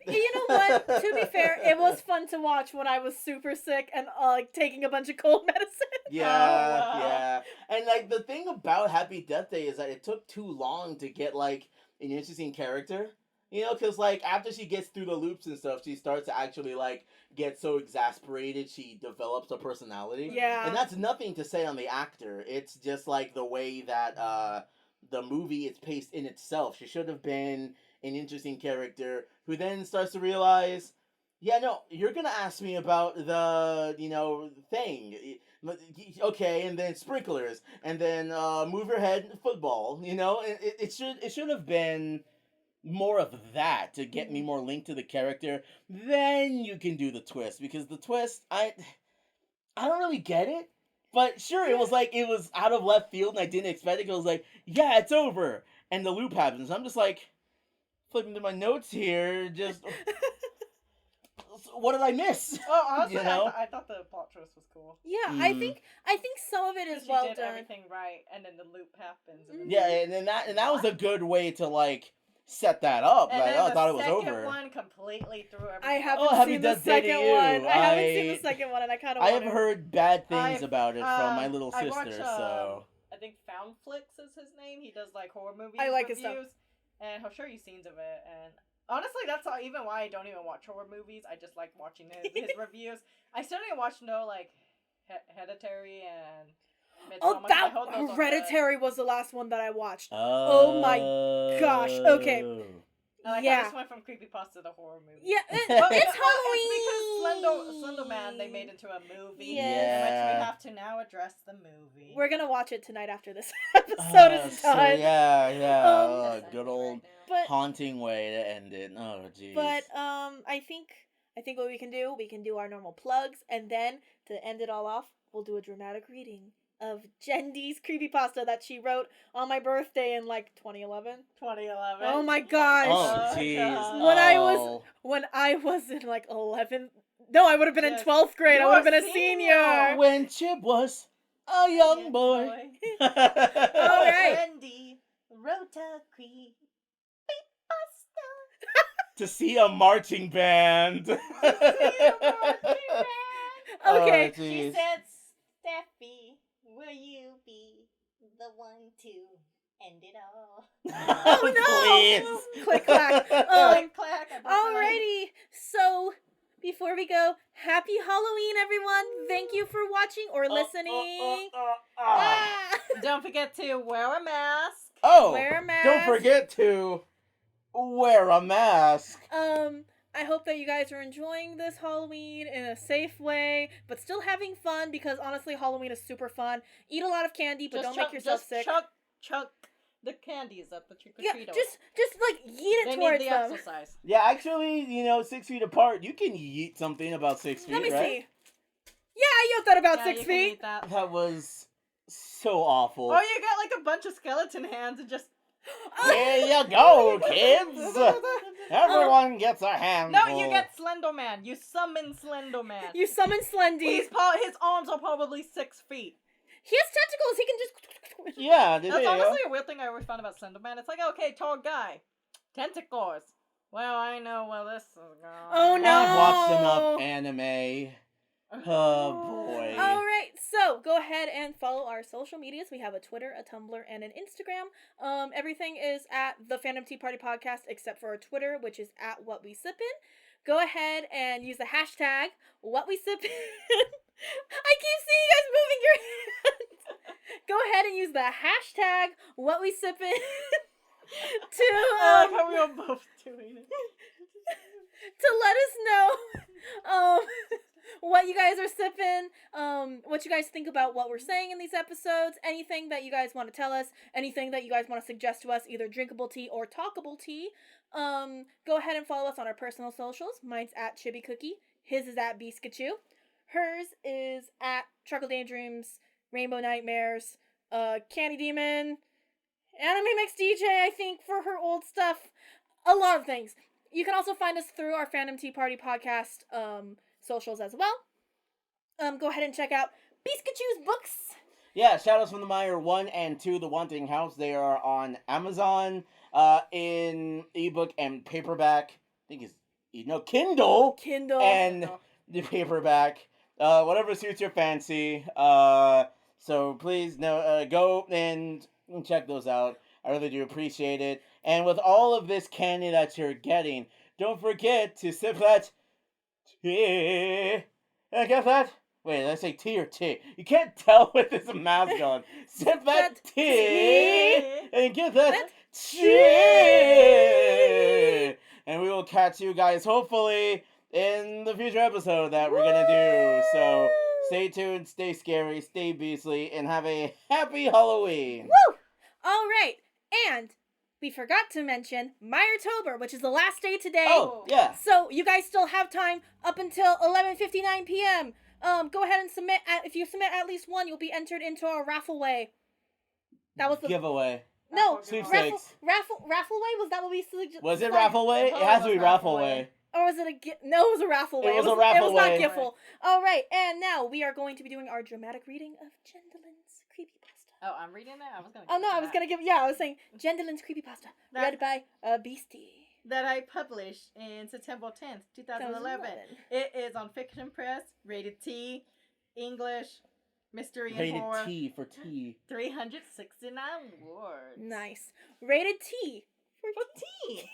You know what? To be fair, it was fun to watch when I was super sick and like taking a bunch of cold medicine. Yeah. And like the thing about Happy Death Day is that it took too long to get like an interesting character. Because, like, after she gets through the loops and stuff, she starts to actually, like, get so exasperated, she develops a personality. Yeah. And that's nothing to say on the actor. It's just, like, the way that, the movie is paced in itself. She should have been an interesting character who then starts to realize, Yeah, no, you're gonna ask me about the, thing. Okay, and then sprinklers, and then move your head football. It should have been more of that to get me Mhm. more linked to the character. Then you can do the twist, because the twist, I don't really get it. But sure, it was out of left field and I didn't expect it. It was like, yeah, it's over, and the loop happens. I'm just like flipping through my notes here, just what did I miss? Oh, honestly, You know? I thought the plot twist was cool. Yeah, Mm. I think some of it is Because well you did done. everything right, and then the loop happens. And then Yeah, you- and that was a good way to like set that up. And Like, then I the thought it was second over. one completely threw everything. I off. haven't Oh, Happy seen the Death Day to second You. one. I haven't seen the I- second one, and I kind of I want have to. heard bad things I've, about it from my little I sister. watch, So I think Foundflix is his name. He does like horror movies I like his reviews, stuff. and he'll show you scenes of it. And honestly, that's even why I don't even watch horror movies. I just like watching his reviews. I still didn't watch Hereditary and Oh, Midsommar, 'cause I that heard those are good. Hereditary was the last one that I watched. oh my gosh, okay. I like Yeah. how this went from creepypasta to horror movie. Yeah, But it's because Halloween. Slender Man they made into a movie, Yes. which Yeah. we have to now address the movie. We're gonna watch it tonight after this episode is So, done. yeah, Um, good Deciding old right now. But haunting way to end it. Oh, jeez. but I think what we can do our normal plugs, and then to end it all off, we'll do a dramatic reading of Jendy's creepypasta that she wrote on my birthday in like 2011. 2011. Oh my gosh. Oh, Oh, jeez. God. When I was in like 11th. No, I would have been in Yes. 12th grade. I You're would have been a a senior. senior. When Chip was a young boy. All right. Wendy wrote a creepypasta. To see a marching band. Okay. Oh, She jeez. said, Steffi, will you be the one to end it all? Oh no! Please. Click clack. Click, clack. I broke my leg. Alrighty. So before we go, happy Halloween, everyone! Thank you for watching or listening. Ah! Don't forget to wear a mask. Oh, Wear a mask. don't forget to wear a mask. I hope that you guys are enjoying this Halloween in a safe way, but still having fun, because honestly, Halloween is super fun. Eat a lot of candy, but don't make yourself sick. Chuck the candies at the trick or Yeah, treaters. just like yeet it They towards need the them. exercise. Yeah, actually, 6 feet apart, you can yeet something about 6 feet, Let me right? see. Yeah, I yelled that about Yeah, 6 you can feet. eat that. That was so awful. Or you got like a bunch of skeleton hands and just. There you go, kids. Everyone gets a handful. No, you get Slender Man. You summon Slender Man. You summon Slendy. His arms are probably 6 feet. He has tentacles. He can just. Yeah, there That's you go. honestly a weird thing I always found about Slender Man. It's like, okay, tall guy, tentacles. Well, I know where this is going. Oh, no. I've watched enough anime. Oh boy. All right, so go ahead and follow our social medias. We have a Twitter, a Tumblr, and an Instagram. Everything is at the Fandom Tea Party Podcast, except for our Twitter, which is at What We Sip In. Go ahead and use the hashtag What We Sip In. I keep seeing you guys moving your hands. Go ahead and use the hashtag What We Sip In to I like how we were both doing it. to let us know what you guys are sipping, what you guys think about what we're saying in these episodes, anything that you guys want to tell us, anything that you guys want to suggest to us, either drinkable tea or talkable tea. Go ahead and follow us on our personal socials. Mine's at Chibi Cookie. His is at Biscuitchu. Hers is at Truckle Daydreams, Rainbow Nightmares, Candy Demon, Anime Mix DJ, I think, for her old stuff. A lot of things. You can also find us through our Fandom Tea Party Podcast socials as well. Go ahead and check out Biscuitchu's books. Yeah, Shadows from the Mire 1 and 2, The Wanting House. They are on Amazon in ebook and paperback. I think it's Kindle Kindle. and the paperback. Whatever suits your fancy. So please go and check those out. I really do appreciate it. And with all of this candy that you're getting, don't forget to sip that tea. I get that? Wait, did I say tea or tea? You can't tell with this mask on. Sip that tea and get that tea. And we will catch you guys hopefully in the future episode that we're gonna do. So stay tuned, stay scary, stay beastly, and have a happy Halloween. Woo! All right, and we forgot to mention Meyertober, which is the last day today. Oh, yeah. So you guys still have time up until 11:59 p.m. Go ahead and submit. If you submit at least one, you'll be entered into a raffleway. That was the giveaway. No, Sweepstakes. raffleway. Was that what we suggested? Was it raffleway? It has to be raffleway. Or was it no, it was a raffleway. It was a raffleway. It was not giffle. All right, and now we are going to be doing our dramatic reading of Jendalin's creepypasta. Oh, I'm reading that? I was gonna. Oh no, I was gonna give. Yeah, I was saying Jendalin's creepypasta, read by Beastie. That I published in September 10th, 2011. It is on Fiction Press, rated T, English, mystery and Rated horror. T for T. 369 words. Nice. Rated T for T.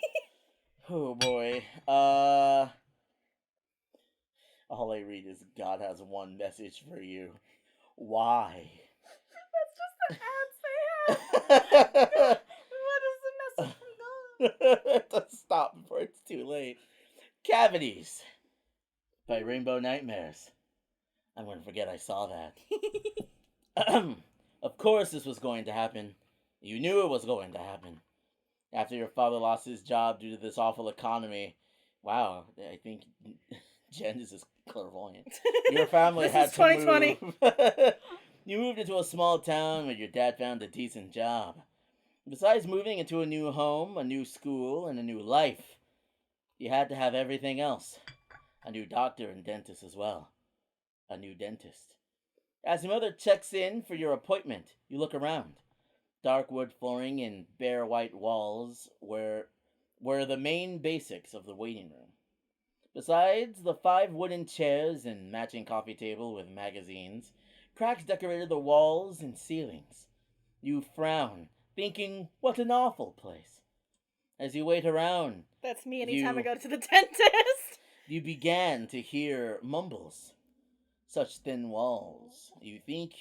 Oh boy. All I read is God has one message for you. Why? That's just the ads they have. What is the message from God? Stop before it's too late. Cavities by Rainbow Nightmares. I'm gonna forget I saw that. Of course this was going to happen. You knew it was going to happen. After your father lost his job due to this awful economy. Wow, I think Jen is just clairvoyant. Your family This had is to 2020. move. You moved into a small town where your dad found a decent job. Besides moving into a new home, a new school, and a new life, you had to have everything else. A new doctor and dentist as well. A new dentist. As your mother checks in for your appointment, you look around. Dark wood flooring and bare white walls were the main basics of the waiting room. Besides the 5 wooden chairs and matching coffee table with magazines, cracks decorated the walls and ceilings. You frown, thinking, what an awful place. As you wait around, That's me anytime I go to the dentist. you began to hear mumbles. Such thin walls. You think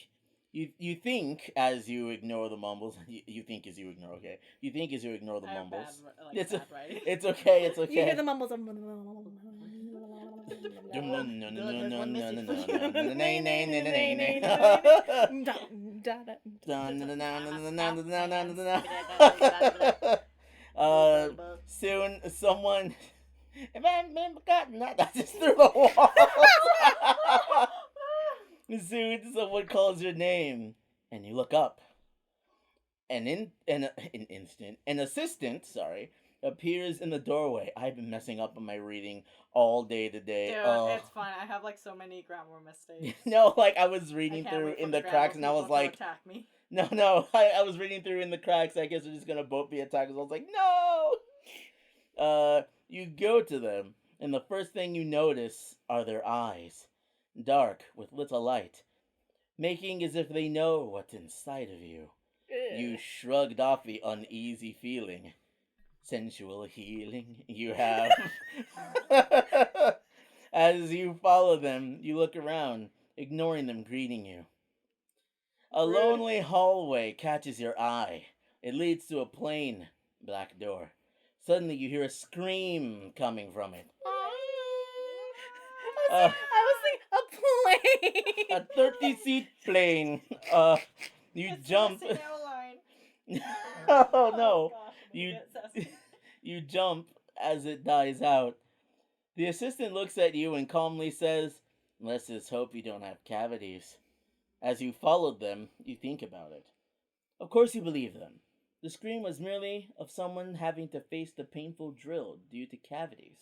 as you ignore the mumbles. You think as you ignore the mumbles. It's okay. It's okay. You hear the mumbles. Soon someone. If I haven't forgotten that, that's just through the wall. Soon someone calls your name, and you look up. An assistant, appears in the doorway. I've been messing up on my reading all day today. Dude, it's fine. I have so many grammar mistakes. No, I was reading through in the cracks, and I was like, attack me. No, I was reading through in the cracks. I guess they're just gonna both be attackers. I was like, no. You go to them, and the first thing you notice are their eyes, dark with little light, making as if they know what's inside of you. You shrugged off the uneasy feeling. Sensual healing you have. As you follow them, you look around, ignoring them greeting you. A lonely hallway catches your eye. It leads to a plain black door. Suddenly you hear a scream coming from it. I was thinking a plane. A 30-seat plane. You jump. Oh no. You jump as it dies out. The assistant looks at you and calmly says, let's just hope you don't have cavities. As you followed them, you think about it. Of course you believe them. The scream was merely of someone having to face the painful drill due to cavities.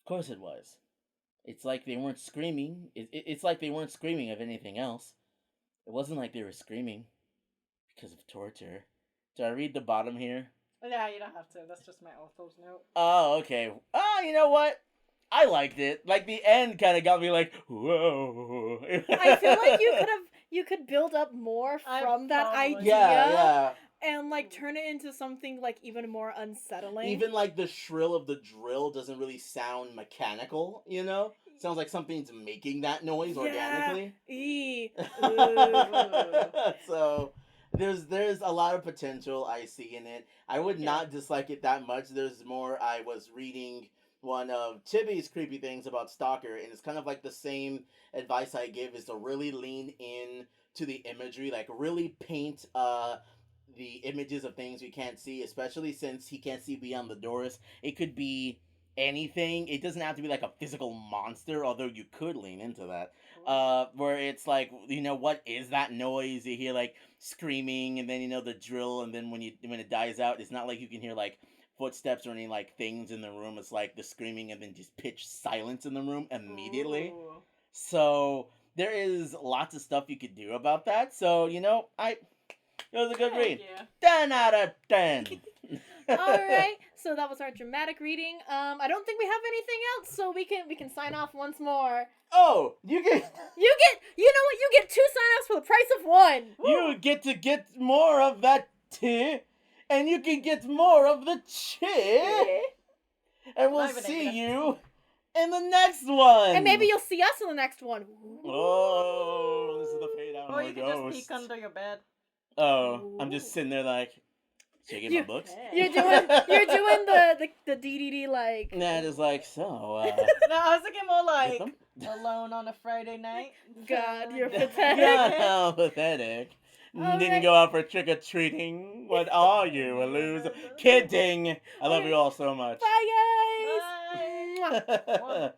Of course it was. It's like they weren't screaming. It's like they weren't screaming of anything else. It wasn't like they were screaming because of torture. Did I read the bottom here? Yeah, you don't have to. That's just my author's note. Oh, okay. You know what? I liked it. The end kind of got me whoa. I feel like you could build up more from that idea. Yeah. And turn it into something even more unsettling. Even the shrill of the drill doesn't really sound mechanical, you know? Sounds like something's making that noise organically. So there's a lot of potential I see in it. I would not dislike it that much. There's more I was reading one of Chibi's creepy things about Stalker, and it's kind of like the same advice I give, is to really lean in to the imagery, like really paint the images of things we can't see, especially since he can't see beyond the doors. It could be anything. It doesn't have to be like a physical monster, although you could lean into that. Where it's like, what is that noise? You hear like screaming, and then the drill, and then when it dies out, it's not like you can hear like footsteps or any like things in the room. It's like the screaming and then just pitch silence in the room immediately. Ooh. So there is lots of stuff you could do about that. So it was a good read. Yeah. 10 out of 10. Alright, so that was our dramatic reading. I don't think we have anything else, so we can sign off once more. Oh, you know what? You get 2 sign-offs for the price of 1. You get to get more of that tea, and you can get more of the chi. And we'll see you in the next one. And maybe you'll see us in the next one. Oh, this is the fade out. Or you can just peek under your bed. Oh, I'm just sitting there like shaking my books. You're doing the DDD like. Nah, just like so. No, I was thinking more Get like them? alone on a Friday night. God, you're pathetic. Yeah, pathetic. All Didn't right. go out for trick or treating. What are you, a loser? Kidding. I love you all so much. Bye, guys. Bye. Bye.